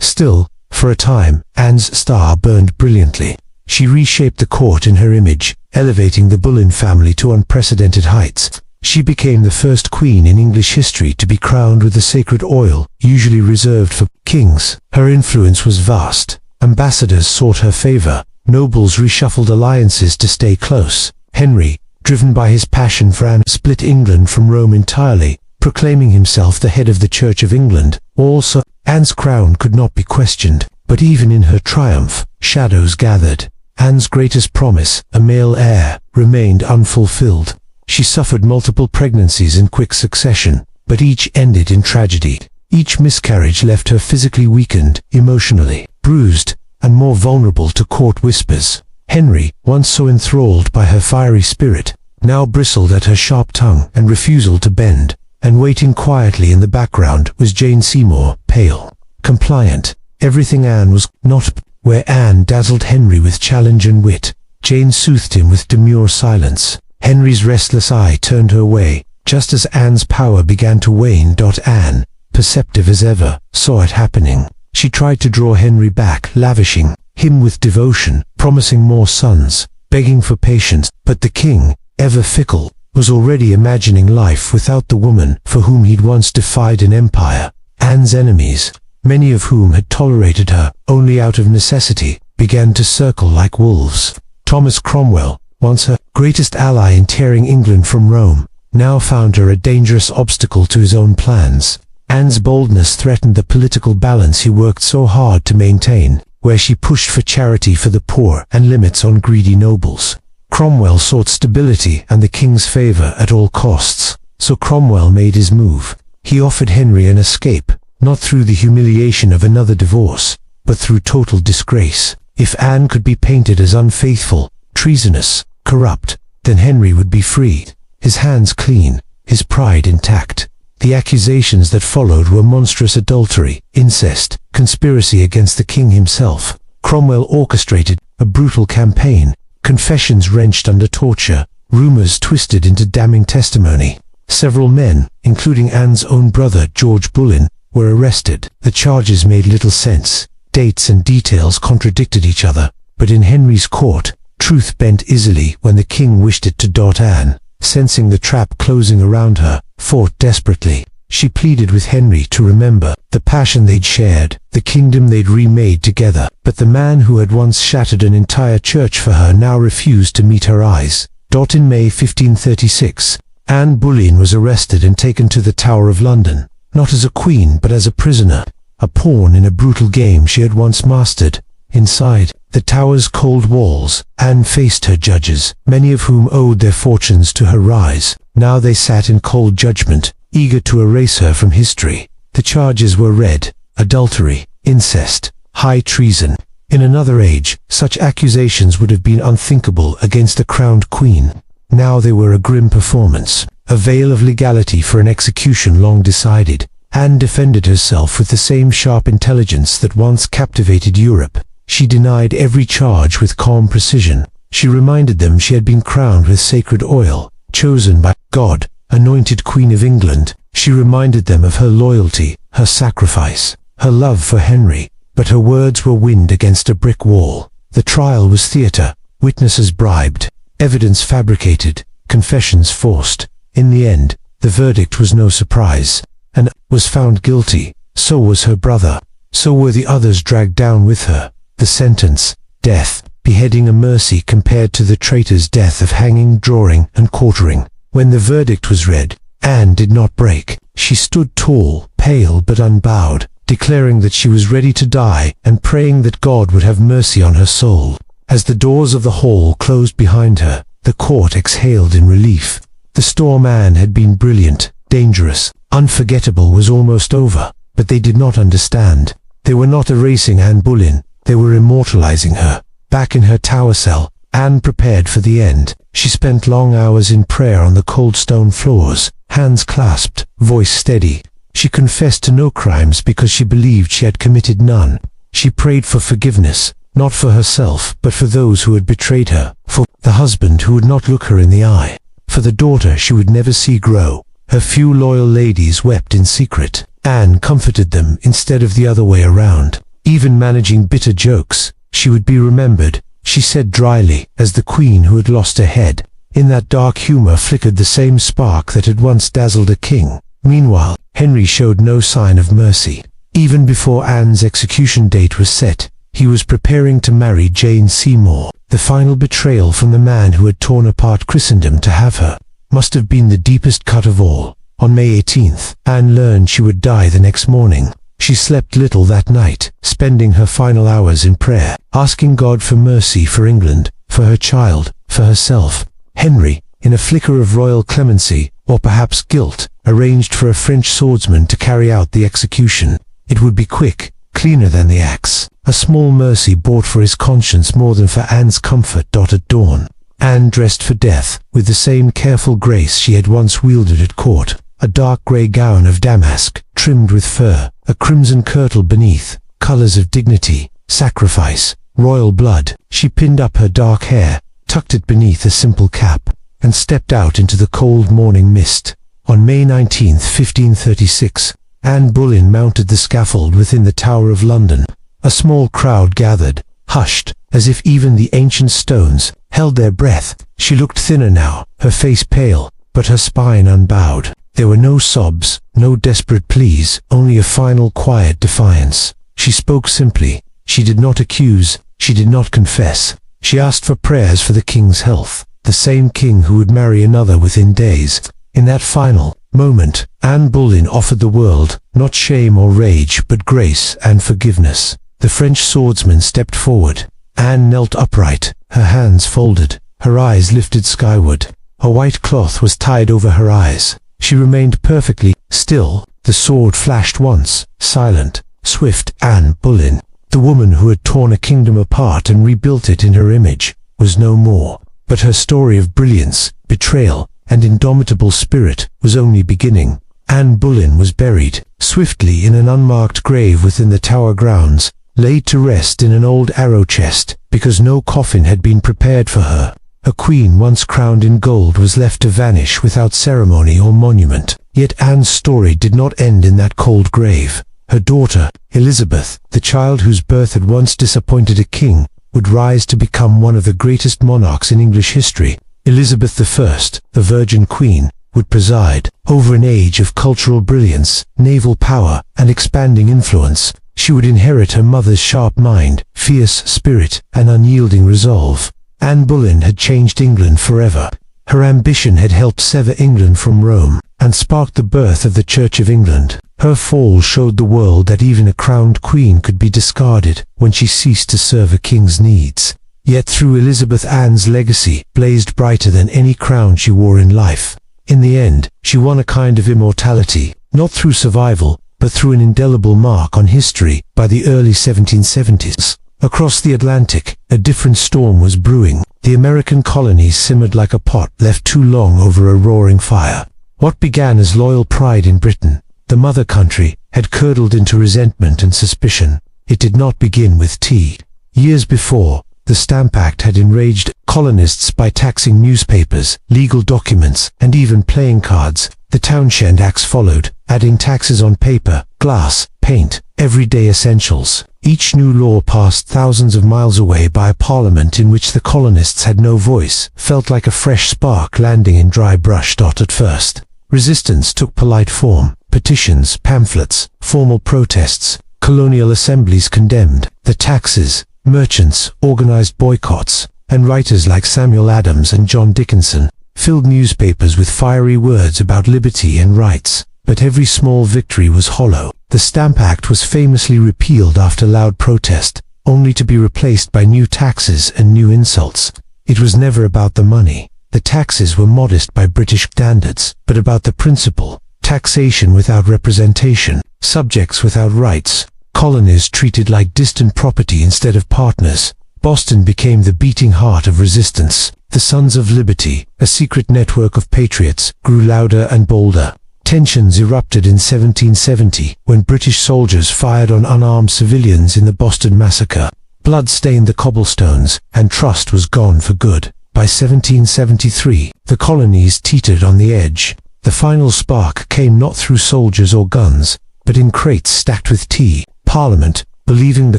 Still, for a time, Anne's star burned brilliantly. She reshaped the court in her image, elevating the Boleyn family to unprecedented heights. She became the first queen in English history to be crowned with the sacred oil, usually reserved for kings. Her influence was vast. Ambassadors sought her favor. Nobles reshuffled alliances to stay close. Henry, driven by his passion for Anne, split England from Rome entirely, proclaiming himself the head of the Church of England. Also, Anne's crown could not be questioned, but even in her triumph, shadows gathered. Anne's greatest promise, a male heir, remained unfulfilled. She suffered multiple pregnancies in quick succession, but each ended in tragedy. Each miscarriage left her physically weakened, emotionally bruised, and more vulnerable to court whispers. Henry, once so enthralled by her fiery spirit, now bristled at her sharp tongue and refusal to bend. And waiting quietly in the background was Jane Seymour, pale, compliant. Everything Anne was not. Where Anne dazzled Henry with challenge and wit, Jane soothed him with demure silence. Henry's restless eye turned her way, just as Anne's power began to wane. Anne, perceptive as ever, saw it happening. She tried to draw Henry back, lavishing him with devotion, promising more sons, begging for patience, but the king, ever fickle, was already imagining life without the woman for whom he'd once defied an empire. Anne's enemies, many of whom had tolerated her only out of necessity, began to circle like wolves. Thomas Cromwell, once her greatest ally in tearing England from Rome, now found her a dangerous obstacle to his own plans. Anne's boldness threatened the political balance he worked so hard to maintain, where she pushed for charity for the poor and limits on greedy nobles. Cromwell sought stability and the king's favor at all costs, so Cromwell made his move. He offered Henry an escape, not through the humiliation of another divorce, but through total disgrace. If Anne could be painted as unfaithful, treasonous, corrupt, then Henry would be freed, his hands clean, his pride intact. The accusations that followed were monstrous adultery, incest, conspiracy against the king himself. Cromwell orchestrated a brutal campaign, confessions wrenched under torture, rumors twisted into damning testimony. Several men, including Anne's own brother George Boleyn, were arrested. The charges made little sense. Dates and details contradicted each other, but in Henry's court, truth bent easily when the king wished it to. Anne, sensing the trap closing around her, fought desperately. She pleaded with Henry to remember the passion they'd shared, the kingdom they'd remade together. But the man who had once shattered an entire church for her now refused to meet her eyes. In May 1536, Anne Boleyn was arrested and taken to the Tower of London, not as a queen but as a prisoner, a pawn in a brutal game she had once mastered. Inside the tower's cold walls, Anne faced her judges, many of whom owed their fortunes to her rise. Now they sat in cold judgment, eager to erase her from history. The charges were read: adultery, incest, high treason. In another age, such accusations would have been unthinkable against a crowned queen. Now they were a grim performance, a veil of legality for an execution long decided. Anne defended herself with the same sharp intelligence that once captivated Europe. She denied every charge with calm precision. She reminded them she had been crowned with sacred oil, chosen by God, anointed Queen of England. She reminded them of her loyalty, her sacrifice, her love for Henry. But her words were wind against a brick wall. The trial was theater, witnesses bribed, evidence fabricated, confessions forced. In the end, the verdict was no surprise. Anne was found guilty. So was her brother. So were the others dragged down with her. The sentence, death, beheading, a mercy compared to the traitor's death of hanging, drawing, and quartering. When the verdict was read, Anne did not break. She stood tall, pale but unbowed, declaring that she was ready to die and praying that God would have mercy on her soul. As the doors of the hall closed behind her, the court exhaled in relief. The storm Anne had been brilliant, dangerous, unforgettable was almost over, but they did not understand. They were not erasing Anne Boleyn, they were immortalizing her. Back in her tower cell, Anne prepared for the end. She spent long hours in prayer on the cold stone floors, hands clasped, voice steady. She confessed to no crimes because she believed she had committed none. She prayed for forgiveness, not for herself, but for those who had betrayed her, for the husband who would not look her in the eye, for the daughter she would never see grow. Her few loyal ladies wept in secret. Anne comforted them instead of the other way around. Even managing bitter jokes, she would be remembered, she said dryly, as the queen who had lost her head. In that dark humor flickered the same spark that had once dazzled a king. Meanwhile, Henry showed no sign of mercy. Even before Anne's execution date was set, he was preparing to marry Jane Seymour. The final betrayal from the man who had torn apart Christendom to have her must have been the deepest cut of all. On May 18th, Anne learned she would die the next morning. She slept little that night, spending her final hours in prayer, asking God for mercy for England, for her child, for herself. Henry, in a flicker of royal clemency, or perhaps guilt, arranged for a French swordsman to carry out the execution. It would be quick, cleaner than the axe. A small mercy bought for his conscience more than for Anne's comfort. At dawn, Anne dressed for death, with the same careful grace she had once wielded at court. A dark grey gown of damask, trimmed with fur, a crimson kirtle beneath, colours of dignity, sacrifice, royal blood. She pinned up her dark hair, tucked it beneath a simple cap, and stepped out into the cold morning mist. On May 19, 1536, Anne Boleyn mounted the scaffold within the Tower of London. A small crowd gathered, hushed, as if even the ancient stones held their breath. She looked thinner now, her face pale, but her spine unbowed. There were no sobs, no desperate pleas, only a final quiet defiance. She spoke simply. She did not accuse, she did not confess. She asked for prayers for the king's health, the same king who would marry another within days. In that final moment, Anne Boleyn offered the world, not shame or rage, but grace and forgiveness. The French swordsman stepped forward. Anne knelt upright, her hands folded, her eyes lifted skyward. A white cloth was tied over her eyes. She remained perfectly still. The sword flashed once, silent, swift. Anne Boleyn, the woman who had torn a kingdom apart and rebuilt it in her image, was no more. But her story of brilliance, betrayal, and indomitable spirit was only beginning. Anne Boleyn was buried swiftly in an unmarked grave within the Tower grounds, laid to rest in an old arrow chest, because no coffin had been prepared for her. A queen once crowned in gold was left to vanish without ceremony or monument. Yet Anne's story did not end in that cold grave. Her daughter, Elizabeth, the child whose birth had once disappointed a king, would rise to become one of the greatest monarchs in English history. Elizabeth I, the Virgin Queen, would preside over an age of cultural brilliance, naval power, and expanding influence. She would inherit her mother's sharp mind, fierce spirit, and unyielding resolve. Anne Boleyn had changed England forever. Her ambition had helped sever England from Rome, and sparked the birth of the Church of England. Her fall showed the world that even a crowned queen could be discarded when she ceased to serve a king's needs. Yet through Elizabeth, Anne's legacy blazed brighter than any crown she wore in life. In the end, she won a kind of immortality, not through survival, but through an indelible mark on history. By the early 1770s, across the Atlantic, a different storm was brewing. The American colonies simmered like a pot left too long over a roaring fire. What began as loyal pride in Britain, the mother country, had curdled into resentment and suspicion. It did not begin with tea. Years before, the Stamp Act had enraged colonists by taxing newspapers, legal documents, and even playing cards. The Townshend Acts followed, adding taxes on paper, glass, paint, everyday essentials. Each new law, passed thousands of miles away by a parliament in which the colonists had no voice, felt like a fresh spark landing in dry brush. At first, resistance took polite form: petitions, pamphlets, formal protests. Colonial assemblies condemned the taxes. Merchants organized boycotts, and writers like Samuel Adams and John Dickinson filled newspapers with fiery words about liberty and rights. But every small victory was hollow. The Stamp Act was famously repealed after loud protest, only to be replaced by new taxes and new insults. It was never about the money. The taxes were modest by British standards, but about the principle: taxation without representation, subjects without rights, colonies treated like distant property instead of partners. Boston became the beating heart of resistance. The Sons of Liberty, a secret network of patriots, grew louder and bolder. Tensions erupted in 1770 when British soldiers fired on unarmed civilians in the Boston Massacre. Blood stained the cobblestones, and trust was gone for good. By 1773, the colonies teetered on the edge. The final spark came not through soldiers or guns, but in crates stacked with tea. Parliament, believing the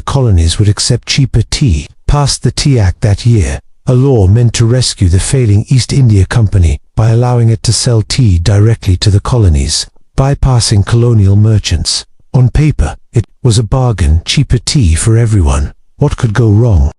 colonies would accept cheaper tea, passed the Tea Act that year, a law meant to rescue the failing East India Company by allowing it to sell tea directly to the colonies, bypassing colonial merchants. On paper, it was a bargain, cheaper tea for everyone. What could go wrong?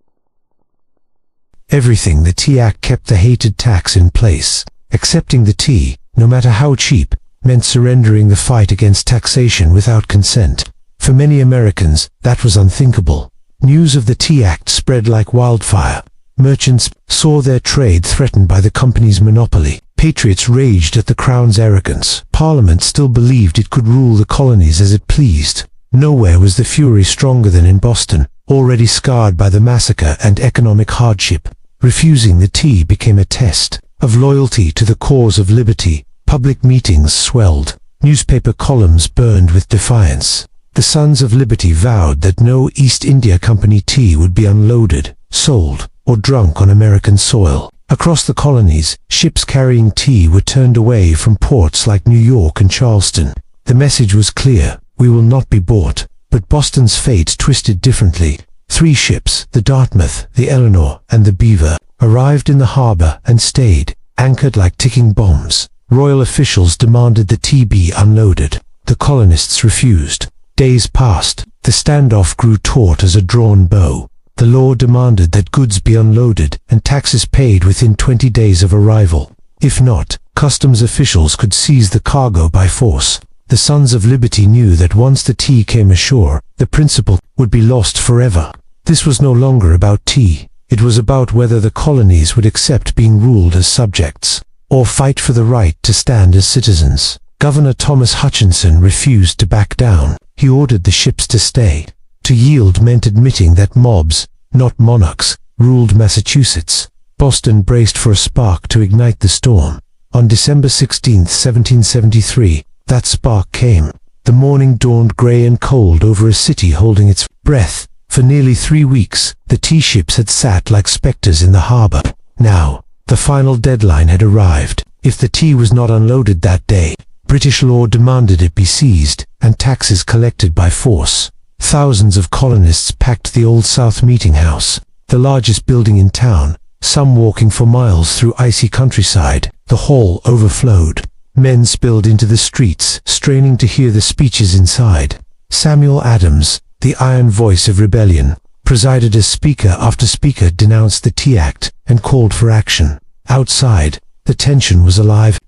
Everything. The Tea Act kept the hated tax in place. Accepting the tea, no matter how cheap, meant surrendering the fight against taxation without consent. For many Americans, that was unthinkable. News of the Tea Act spread like wildfire. Merchants saw their trade threatened by the company's monopoly. Patriots raged at the Crown's arrogance. Parliament still believed it could rule the colonies as it pleased. Nowhere was the fury stronger than in Boston, already scarred by the massacre and economic hardship. Refusing the tea became a test of loyalty to the cause of liberty. Public meetings swelled. Newspaper columns burned with defiance. The Sons of Liberty vowed that no East India Company tea would be unloaded, sold, or drunk on American soil. Across the colonies, ships carrying tea were turned away from ports like New York and Charleston. The message was clear: we will not be bought. But Boston's fate twisted differently. 3 ships, the Dartmouth, the Eleanor, and the Beaver, arrived in the harbor and stayed, anchored like ticking bombs. Royal officials demanded the tea be unloaded. The colonists refused. Days passed. The standoff grew taut as a drawn bow. The law demanded that goods be unloaded and taxes paid within 20 days of arrival. If not, customs officials could seize the cargo by force. The Sons of Liberty knew that once the tea came ashore, the principle would be lost forever. This was no longer about tea. It was about whether the colonies would accept being ruled as subjects, or fight for the right to stand as citizens. Governor Thomas Hutchinson refused to back down. He ordered the ships to stay. To yield meant admitting that mobs, not monarchs, ruled Massachusetts. Boston braced for a spark to ignite the storm. On December 16, 1773, that spark came. The morning dawned grey and cold over a city holding its breath. For nearly 3 weeks, the tea ships had sat like spectres in the harbor. Now, the final deadline had arrived. If the tea was not unloaded that day, British law demanded it be seized, and taxes collected by force. Thousands of colonists packed the Old South Meeting House, the largest building in town, some walking for miles through icy countryside. The hall overflowed. Men spilled into the streets, straining to hear the speeches inside. Samuel Adams, the iron voice of rebellion, presided as speaker after speaker denounced the Tea Act and called for action. Outside, the tension was alive.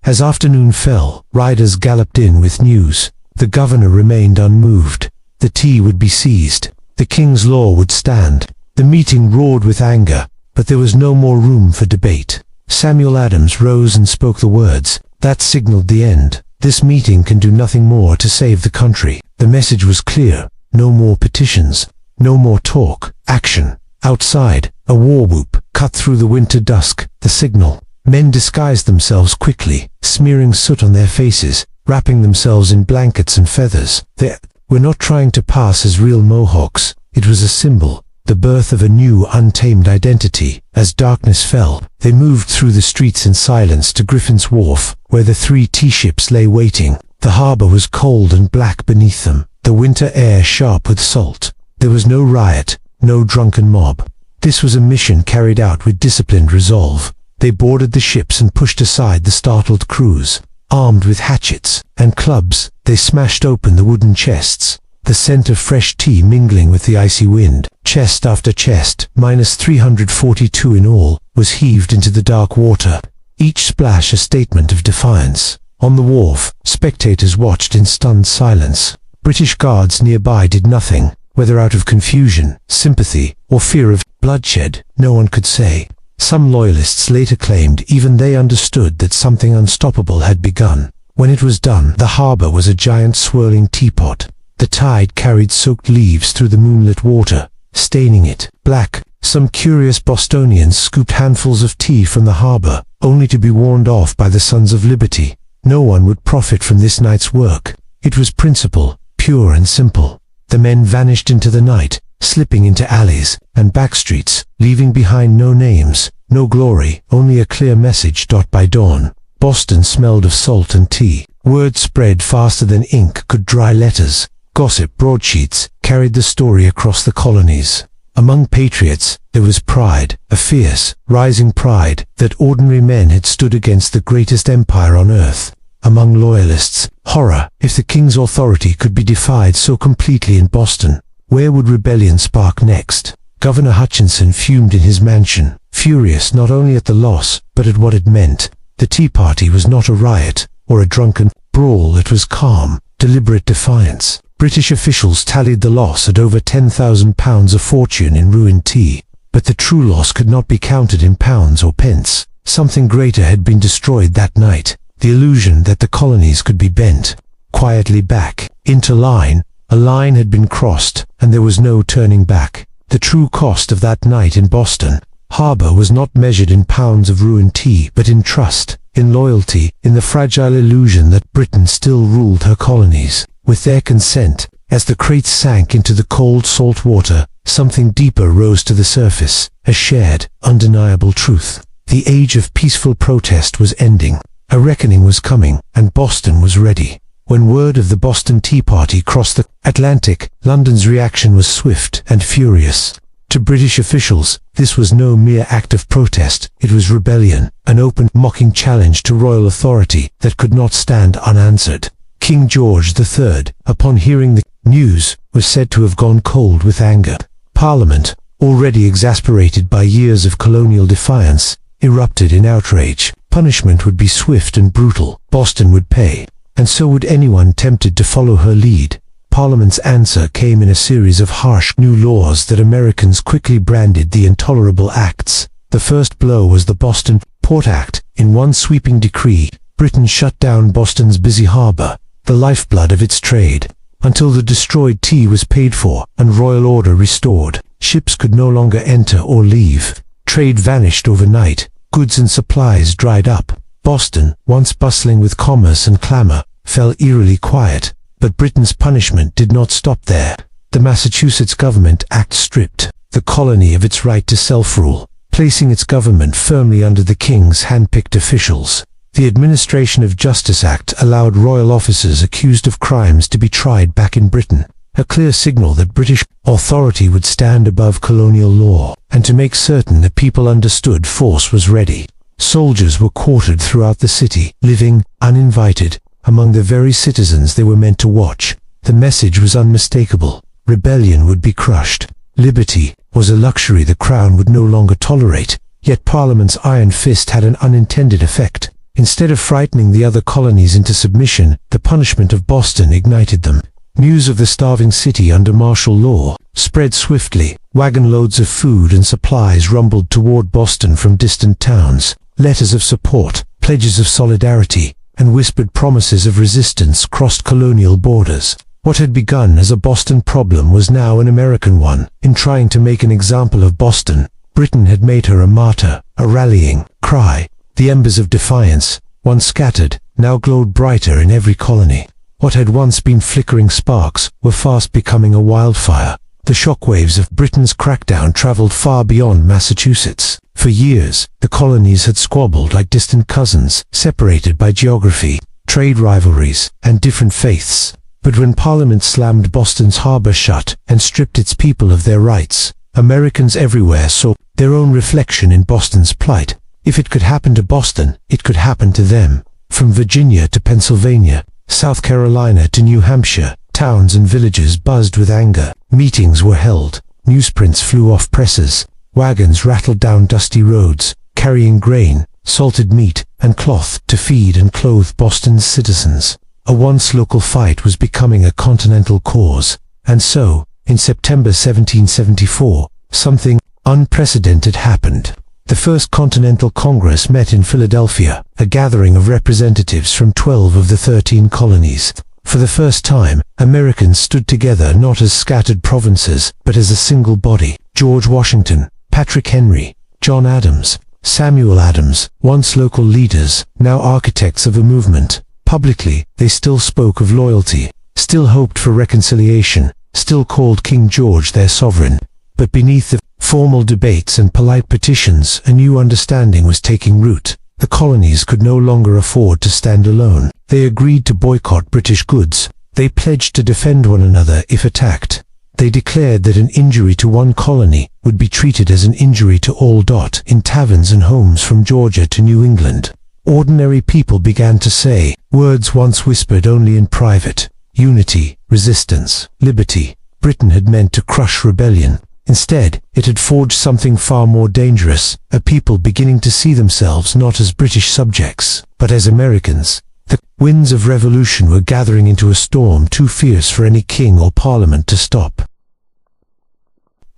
As afternoon fell, riders galloped in with news. The governor remained unmoved. The tea would be seized. The king's law would stand. The meeting roared with anger, but there was no more room for debate. Samuel Adams rose and spoke the words that signaled the end. This meeting can do nothing more to save the country. The message was clear. No more petitions. No more talk. Action. Outside, a war whoop cut through the winter dusk. The signal. Men disguised themselves quickly, smearing soot on their faces, wrapping themselves in blankets and feathers. They were not trying to pass as real Mohawks. It was a symbol, the birth of a new, untamed identity. As darkness fell, they moved through the streets in silence to Griffin's Wharf, where the 3 tea ships lay waiting. The harbor was cold and black beneath them, the winter air sharp with salt. There was no riot, no drunken mob. This was a mission carried out with disciplined resolve. They boarded the ships and pushed aside the startled crews. Armed with hatchets and clubs, they smashed open the wooden chests, the scent of fresh tea mingling with the icy wind. Chest after chest, minus 342 in all, was heaved into the dark water, each splash a statement of defiance. On the wharf, spectators watched in stunned silence. British guards nearby did nothing, whether out of confusion, sympathy, or fear of bloodshed, no one could say. Some loyalists later claimed even they understood that something unstoppable had begun. When it was done, the harbor was a giant swirling teapot. The tide carried soaked leaves through the moonlit water, staining it black. Some curious Bostonians scooped handfuls of tea from the harbor, only to be warned off by the Sons of Liberty. No one would profit from this night's work. It was principle, pure and simple. The men vanished into the night, slipping into alleys and back streets, leaving behind no names, no glory, only a clear message. By dawn, Boston smelled of salt and tea. Word spread faster than ink could dry letters. Gossip broadsheets carried the story across the colonies. Among patriots, there was pride, a fierce, rising pride that ordinary men had stood against the greatest empire on earth. Among loyalists, horror, if the king's authority could be defied so completely in Boston. Where would rebellion spark next? Governor Hutchinson fumed in his mansion, furious not only at the loss, but at what it meant. The Tea Party was not a riot, or a drunken brawl, it was calm, deliberate defiance. British officials tallied the loss at over £10,000 a fortune in ruined tea, but the true loss could not be counted in pounds or pence. Something greater had been destroyed that night, the illusion that the colonies could be bent quietly back into line. A line had been crossed, and there was no turning back. The true cost of that night in Boston Harbor was not measured in pounds of ruined tea, but in trust, in loyalty, in the fragile illusion that Britain still ruled her colonies. With their consent, as the crates sank into the cold salt water, something deeper rose to the surface, a shared, undeniable truth. The age of peaceful protest was ending. A reckoning was coming, and Boston was ready. When word of the Boston Tea Party crossed the Atlantic, London's reaction was swift and furious. To British officials, this was no mere act of protest, it was rebellion, an open, mocking challenge to royal authority that could not stand unanswered. King George III, upon hearing the news, was said to have gone cold with anger. Parliament, already exasperated by years of colonial defiance, erupted in outrage. Punishment would be swift and brutal. Boston would pay, and so would anyone tempted to follow her lead. Parliament's answer came in a series of harsh new laws that Americans quickly branded the intolerable acts. The first blow was the Boston Port Act. In one sweeping decree, Britain shut down Boston's busy harbor, the lifeblood of its trade. Until the destroyed tea was paid for and royal order restored, ships could no longer enter or leave. Trade vanished overnight. Goods and supplies dried up. Boston, once bustling with commerce and clamor, fell eerily quiet. But Britain's punishment did not stop there. The Massachusetts Government Act stripped the colony of its right to self-rule, placing its government firmly under the king's hand-picked officials. The Administration of Justice Act allowed royal officers accused of crimes to be tried back in Britain, a clear signal that British authority would stand above colonial law, and to make certain the people understood force was ready. Soldiers were quartered throughout the city, living, uninvited, among the very citizens they were meant to watch. The message was unmistakable. Rebellion would be crushed. Liberty was a luxury the Crown would no longer tolerate. Yet Parliament's iron fist had an unintended effect. Instead of frightening the other colonies into submission, the punishment of Boston ignited them. News of the starving city under martial law spread swiftly. Wagon loads of food and supplies rumbled toward Boston from distant towns. Letters of support, pledges of solidarity, and whispered promises of resistance crossed colonial borders. What had begun as a Boston problem was now an American one. In trying to make an example of Boston, Britain had made her a martyr, a rallying cry. The embers of defiance, once scattered, now glowed brighter in every colony. What had once been flickering sparks were fast becoming a wildfire. The shockwaves of Britain's crackdown traveled far beyond Massachusetts. For years, the colonies had squabbled like distant cousins, separated by geography, trade rivalries, and different faiths. But when Parliament slammed Boston's harbor shut and stripped its people of their rights, Americans everywhere saw their own reflection in Boston's plight. If it could happen to Boston, it could happen to them. From Virginia to Pennsylvania, South Carolina to New Hampshire, towns and villages buzzed with anger. Meetings were held. Newsprints flew off presses. Wagons rattled down dusty roads, carrying grain, salted meat, and cloth to feed and clothe Boston's citizens. A once local fight was becoming a continental cause. And so, in September 1774, something unprecedented happened. The First Continental Congress met in Philadelphia, a gathering of representatives from 12 of the 13 colonies. For the first time, Americans stood together not as scattered provinces, but as a single body. George Washington, Patrick Henry, John Adams, Samuel Adams, once local leaders, now architects of a movement. Publicly, they still spoke of loyalty, still hoped for reconciliation, still called King George their sovereign. But beneath the formal debates and polite petitions, a new understanding was taking root. The colonies could no longer afford to stand alone. They agreed to boycott British goods. They pledged to defend one another if attacked. They declared that an injury to one colony would be treated as an injury to all. In taverns and homes from Georgia to New England, ordinary people began to say words once whispered only in private: unity, resistance, liberty. Britain had meant to crush rebellion. Instead, it had forged something far more dangerous, a people beginning to see themselves not as British subjects, but as Americans. The winds of revolution were gathering into a storm too fierce for any king or parliament to stop.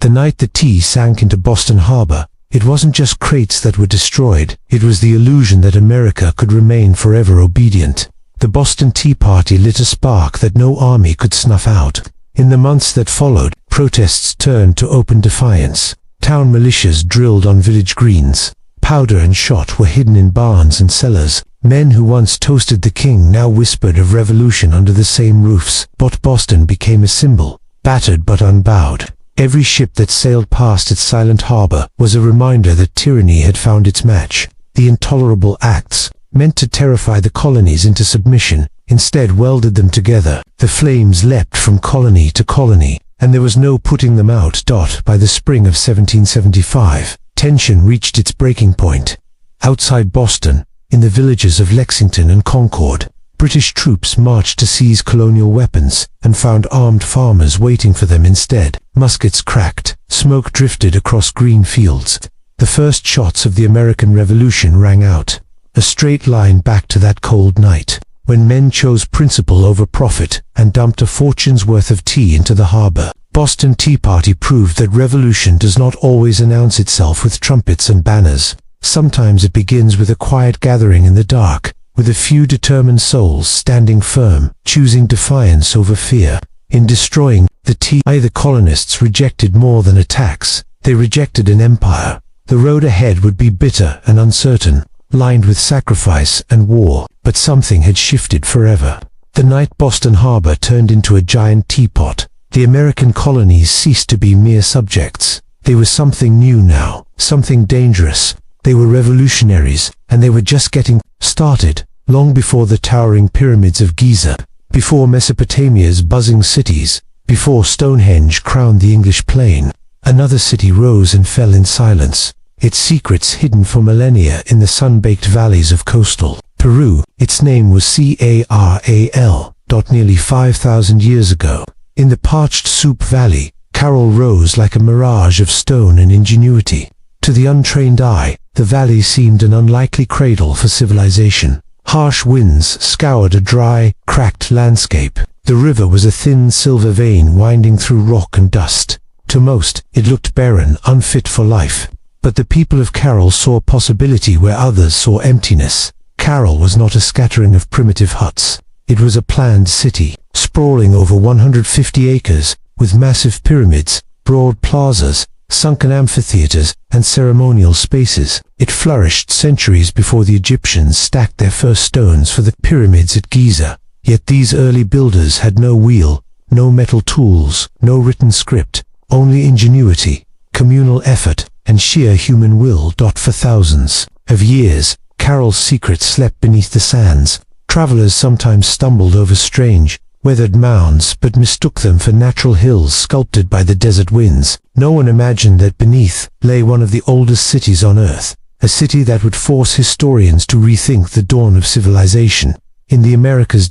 The night the tea sank into Boston Harbor, it wasn't just crates that were destroyed, it was the illusion that America could remain forever obedient. The Boston Tea Party lit a spark that no army could snuff out. In the months that followed, protests turned to open defiance. Town militias drilled on village greens. Powder and shot were hidden in barns and cellars. Men who once toasted the king now whispered of revolution under the same roofs. But Boston became a symbol, battered but unbowed. Every ship that sailed past its silent harbor was a reminder that tyranny had found its match. The intolerable acts, meant to terrify the colonies into submission, instead welded them together. The flames leapt from colony to colony, and there was no putting them out. By the spring of 1775, tension reached its breaking point. Outside Boston, in the villages of Lexington and Concord, British troops marched to seize colonial weapons and found armed farmers waiting for them instead. Muskets cracked, smoke drifted across green fields. The first shots of the American Revolution rang out, a straight line back to that cold night, when men chose principle over profit and dumped a fortune's worth of tea into the harbor. Boston Tea Party proved that revolution does not always announce itself with trumpets and banners. Sometimes it begins with a quiet gathering in the dark, with a few determined souls standing firm, choosing defiance over fear. In destroying the tea, the colonists rejected more than a tax. They rejected an empire. The road ahead would be bitter and uncertain, lined with sacrifice and war, but something had shifted forever. The night Boston Harbor turned into a giant teapot, the American colonies ceased to be mere subjects. They were something new now, something dangerous. They were revolutionaries, and they were just getting started, long before the towering pyramids of Giza, before Mesopotamia's buzzing cities, before Stonehenge crowned the English plain. Another city rose and fell in silence, its secrets hidden for millennia in the sun-baked valleys of coastal Peru. Its name was Caral. Nearly 5,000 years ago, in the parched Soup Valley, Caral rose like a mirage of stone and ingenuity. To the untrained eye, the valley seemed an unlikely cradle for civilization. Harsh winds scoured a dry, cracked landscape. The river was a thin silver vein winding through rock and dust. To most, it looked barren, unfit for life. But the people of Caral saw possibility where others saw emptiness. Caral was not a scattering of primitive huts. It was a planned city, sprawling over 150 acres, with massive pyramids, broad plazas, sunken amphitheaters, and ceremonial spaces. It flourished centuries before the Egyptians stacked their first stones for the pyramids at Giza. Yet these early builders had no wheel, no metal tools, no written script, only ingenuity, communal effort, and sheer human will. For thousands of years, Carol's secrets slept beneath the sands. Travelers sometimes stumbled over strange, weathered mounds but mistook them for natural hills sculpted by the desert winds. No one imagined that beneath lay one of the oldest cities on Earth, a city that would force historians to rethink the dawn of civilization in the Americas.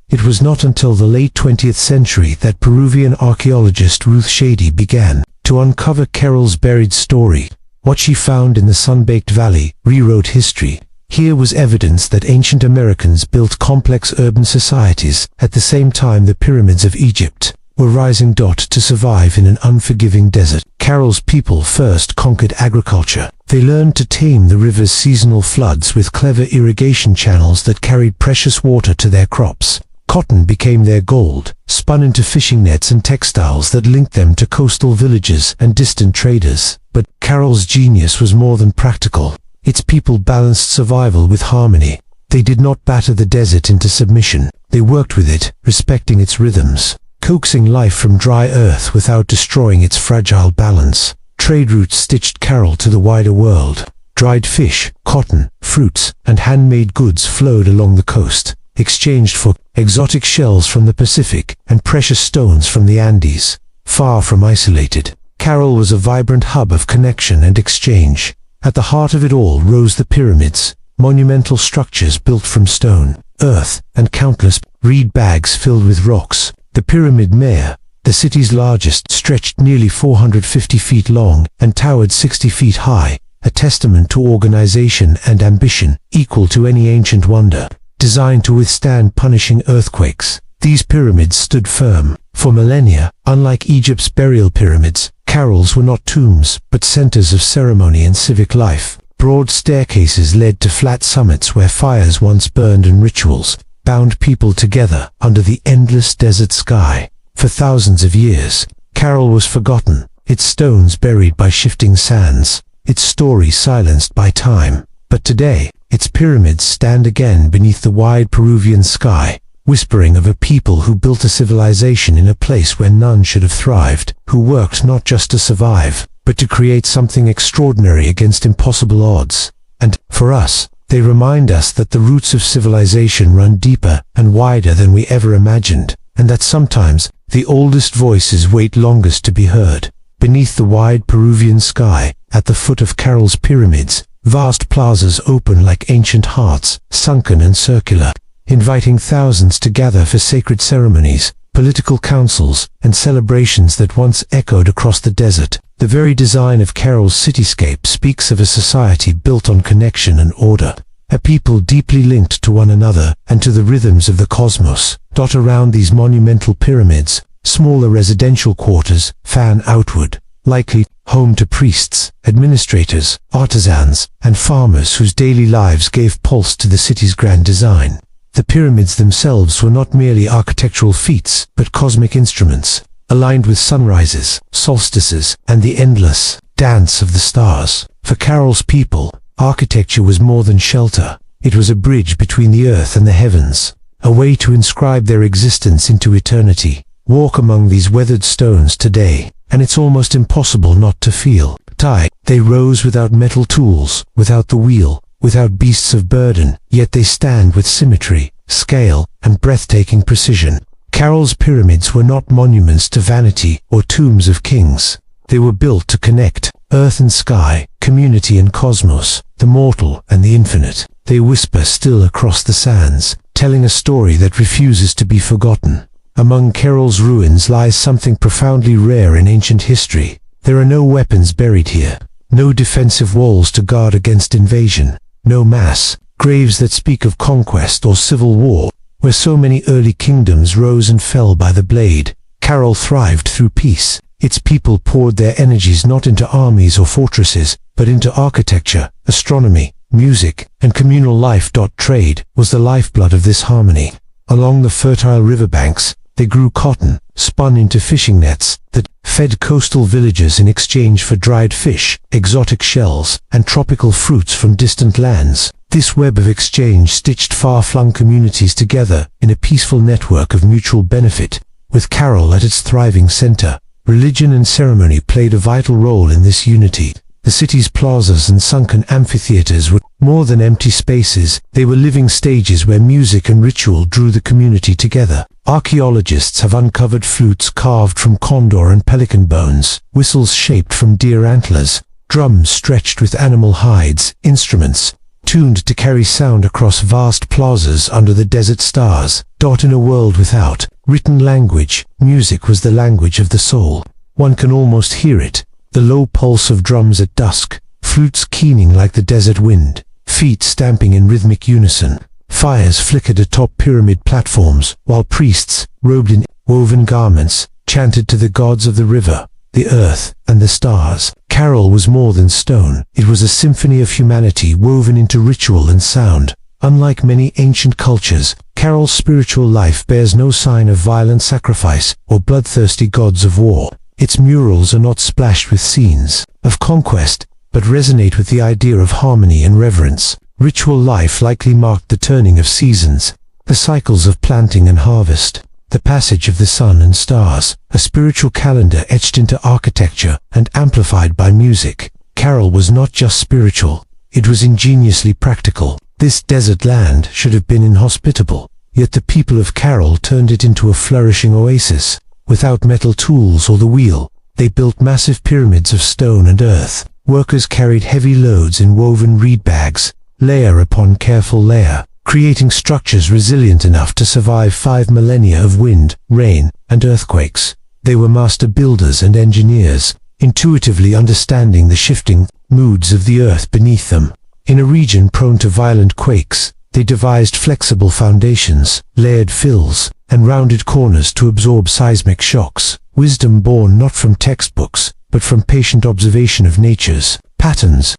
It was not until the late 20th century that Peruvian archaeologist Ruth Shady began to uncover Carol's buried story. What she found in the sun-baked valley rewrote history. Here was evidence that ancient Americans built complex urban societies at the same time the pyramids of Egypt were rising. To survive in an unforgiving desert, Carol's people first conquered agriculture. They learned to tame the river's seasonal floods with clever irrigation channels that carried precious water to their crops. Cotton became their gold, spun into fishing nets and textiles that linked them to coastal villages and distant traders. But Carol's genius was more than practical. Its people balanced survival with harmony. They did not batter the desert into submission. They worked with it, respecting its rhythms, coaxing life from dry earth without destroying its fragile balance. Trade routes stitched Caral to the wider world. Dried fish, cotton, fruits, and handmade goods flowed along the coast, exchanged for exotic shells from the Pacific and precious stones from the Andes. Far from isolated, Caral was a vibrant hub of connection and exchange. At the heart of it all rose the pyramids, monumental structures built from stone, earth, and countless reed bags filled with rocks. The Pyramid Mare, the city's largest, stretched nearly 450 feet long and towered 60 feet high, a testament to organization and ambition equal to any ancient wonder. Designed to withstand punishing earthquakes, these pyramids stood firm. For millennia, unlike Egypt's burial pyramids, Caral's were not tombs, but centers of ceremony and civic life. Broad staircases led to flat summits where fires once burned and rituals bound people together under the endless desert sky. For thousands of years, Caral was forgotten, its stones buried by shifting sands, its story silenced by time. But today, its pyramids stand again beneath the wide Peruvian sky, whispering of a people who built a civilization in a place where none should have thrived, who worked not just to survive, but to create something extraordinary against impossible odds. And, for us, they remind us that the roots of civilization run deeper and wider than we ever imagined, and that sometimes the oldest voices wait longest to be heard. Beneath the wide Peruvian sky, at the foot of Caral's pyramids, vast plazas open like ancient hearts, sunken and circular, inviting thousands to gather for sacred ceremonies, political councils, and celebrations that once echoed across the desert. The very design of Caral's cityscape speaks of a society built on connection and order, a people deeply linked to one another and to the rhythms of the cosmos. Dot around these monumental pyramids, smaller residential quarters fan outward, likely home to priests, administrators, artisans, and farmers whose daily lives gave pulse to the city's grand design. The pyramids themselves were not merely architectural feats, but cosmic instruments, aligned with sunrises, solstices, and the endless dance of the stars. For Caral's people, architecture was more than shelter. It was a bridge between the earth and the heavens, a way to inscribe their existence into eternity. Walk among these weathered stones today, and it's almost impossible not to feel tight. They rose without metal tools, without the wheel, without beasts of burden, yet they stand with symmetry, scale, and breathtaking precision. Caral's pyramids were not monuments to vanity or tombs of kings. They were built to connect earth and sky, community and cosmos, the mortal and the infinite. They whisper still across the sands, telling a story that refuses to be forgotten. Among Caral's ruins lies something profoundly rare in ancient history. There are no weapons buried here, no defensive walls to guard against invasion, no mass graves that speak of conquest or civil war. Where so many early kingdoms rose and fell by the blade, Caral thrived through peace. Its people poured their energies not into armies or fortresses, but into architecture, astronomy, music, and communal life. Trade was the lifeblood of this harmony. Along the fertile riverbanks, they grew cotton, spun into fishing nets that fed coastal villages in exchange for dried fish, exotic shells, and tropical fruits from distant lands. This web of exchange stitched far-flung communities together in a peaceful network of mutual benefit. With Caral at its thriving center, religion and ceremony played a vital role in this unity. The city's plazas and sunken amphitheaters were more than empty spaces. They were living stages where music and ritual drew the community together. Archaeologists have uncovered flutes carved from condor and pelican bones, whistles shaped from deer antlers, drums stretched with animal hides, instruments tuned to carry sound across vast plazas under the desert stars. In a world without written language, music was the language of the soul. One can almost hear it, the low pulse of drums at dusk, flutes keening like the desert wind, feet stamping in rhythmic unison. Fires flickered atop pyramid platforms, while priests, robed in woven garments, chanted to the gods of the river, the earth, and the stars. Caral was more than stone. It was a symphony of humanity woven into ritual and sound. Unlike many ancient cultures, Caral's spiritual life bears no sign of violent sacrifice or bloodthirsty gods of war. Its murals are not splashed with scenes of conquest, but resonate with the idea of harmony and reverence. Ritual life likely marked the turning of seasons, the cycles of planting and harvest, the passage of the sun and stars, a spiritual calendar etched into architecture and amplified by music. Caral was not just spiritual, It was ingeniously practical. This desert land should have been inhospitable, yet the people of Carroll turned it into a flourishing oasis. Without metal tools or the wheel, they built massive pyramids of stone and earth. Workers carried heavy loads in woven reed bags, layer upon careful layer, creating structures resilient enough to survive 5 millennia of wind, rain, and earthquakes. They were master builders and engineers, intuitively understanding the shifting moods of the earth beneath them. In a region prone to violent quakes, they devised flexible foundations, layered fills, and rounded corners to absorb seismic shocks. Wisdom born not from textbooks, but from patient observation of nature's patterns.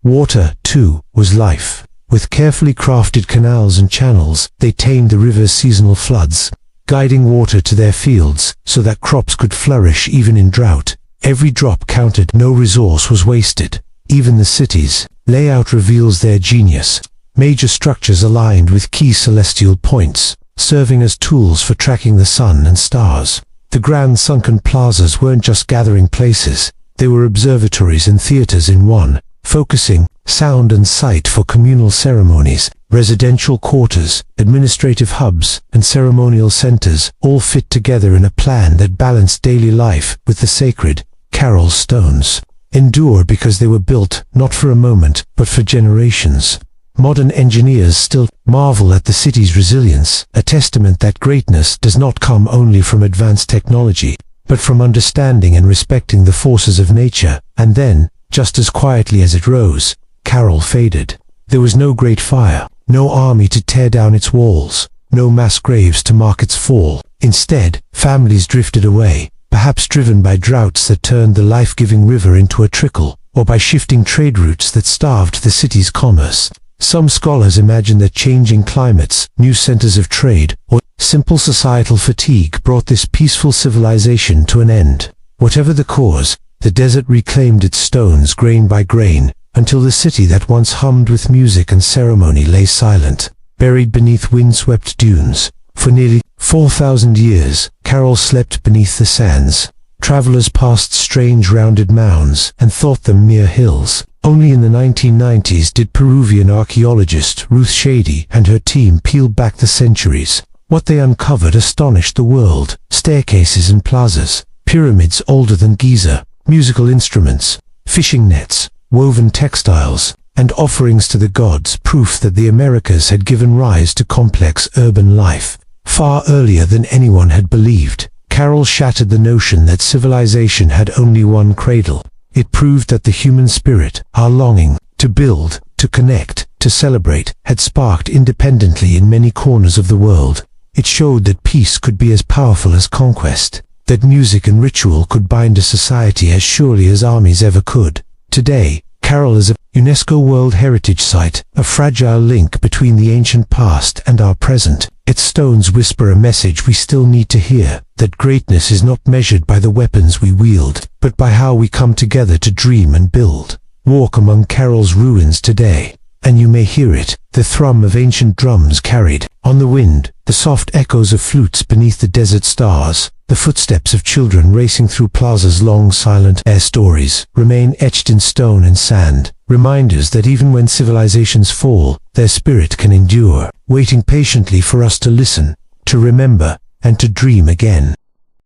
Water, too, was life. With carefully crafted canals and channels, they tamed the river's seasonal floods, guiding water to their fields so that crops could flourish even in drought. Every drop counted, no resource was wasted. Even the city's layout reveals their genius. Major structures aligned with key celestial points, serving as tools for tracking the sun and stars. The grand sunken plazas weren't just gathering places, they were observatories and theaters in one, focusing sound and sight for communal ceremonies. Residential quarters, administrative hubs, and ceremonial centers all fit together in a plan that balanced daily life with the sacred. Carroll stones endure because they were built not for a moment, but for generations. Modern engineers still marvel at the city's resilience, a testament that greatness does not come only from advanced technology, but from understanding and respecting the forces of nature. And then, just as quietly as it rose, Carroll faded. There was no great fire, no army to tear down its walls, no mass graves to mark its fall. Instead, families drifted away, perhaps driven by droughts that turned the life-giving river into a trickle, or by shifting trade routes that starved the city's commerce. Some scholars imagine that changing climates, new centers of trade, or simple societal fatigue brought this peaceful civilization to an end. Whatever the cause, the desert reclaimed its stones grain by grain, until the city that once hummed with music and ceremony lay silent, buried beneath windswept dunes. For nearly 4,000 years, Carroll slept beneath the sands. Travelers passed strange rounded mounds and thought them mere hills. Only in the 1990s did Peruvian archaeologist Ruth Shady and her team peel back the centuries. What they uncovered astonished the world. Staircases and plazas, pyramids older than Giza, musical instruments, fishing nets, woven textiles, and offerings to the gods, proof that the Americas had given rise to complex urban life far earlier than anyone had believed. Carroll shattered the notion that civilization had only one cradle. It proved that the human spirit, our longing to build, to connect, to celebrate, had sparked independently in many corners of the world. It showed that peace could be as powerful as conquest, that music and ritual could bind a society as surely as armies ever could. Today, Carroll is a UNESCO World Heritage Site, a fragile link between the ancient past and our present. Its stones whisper a message we still need to hear, that greatness is not measured by the weapons we wield, but by how we come together to dream and build. Walk among Carroll's ruins today, and you may hear it, the thrum of ancient drums carried on the wind, the soft echoes of flutes beneath the desert stars, the footsteps of children racing through plazas. Long silent air stories remain etched in stone and sand, reminders that even when civilizations fall, their spirit can endure, waiting patiently for us to listen, to remember, and to dream again.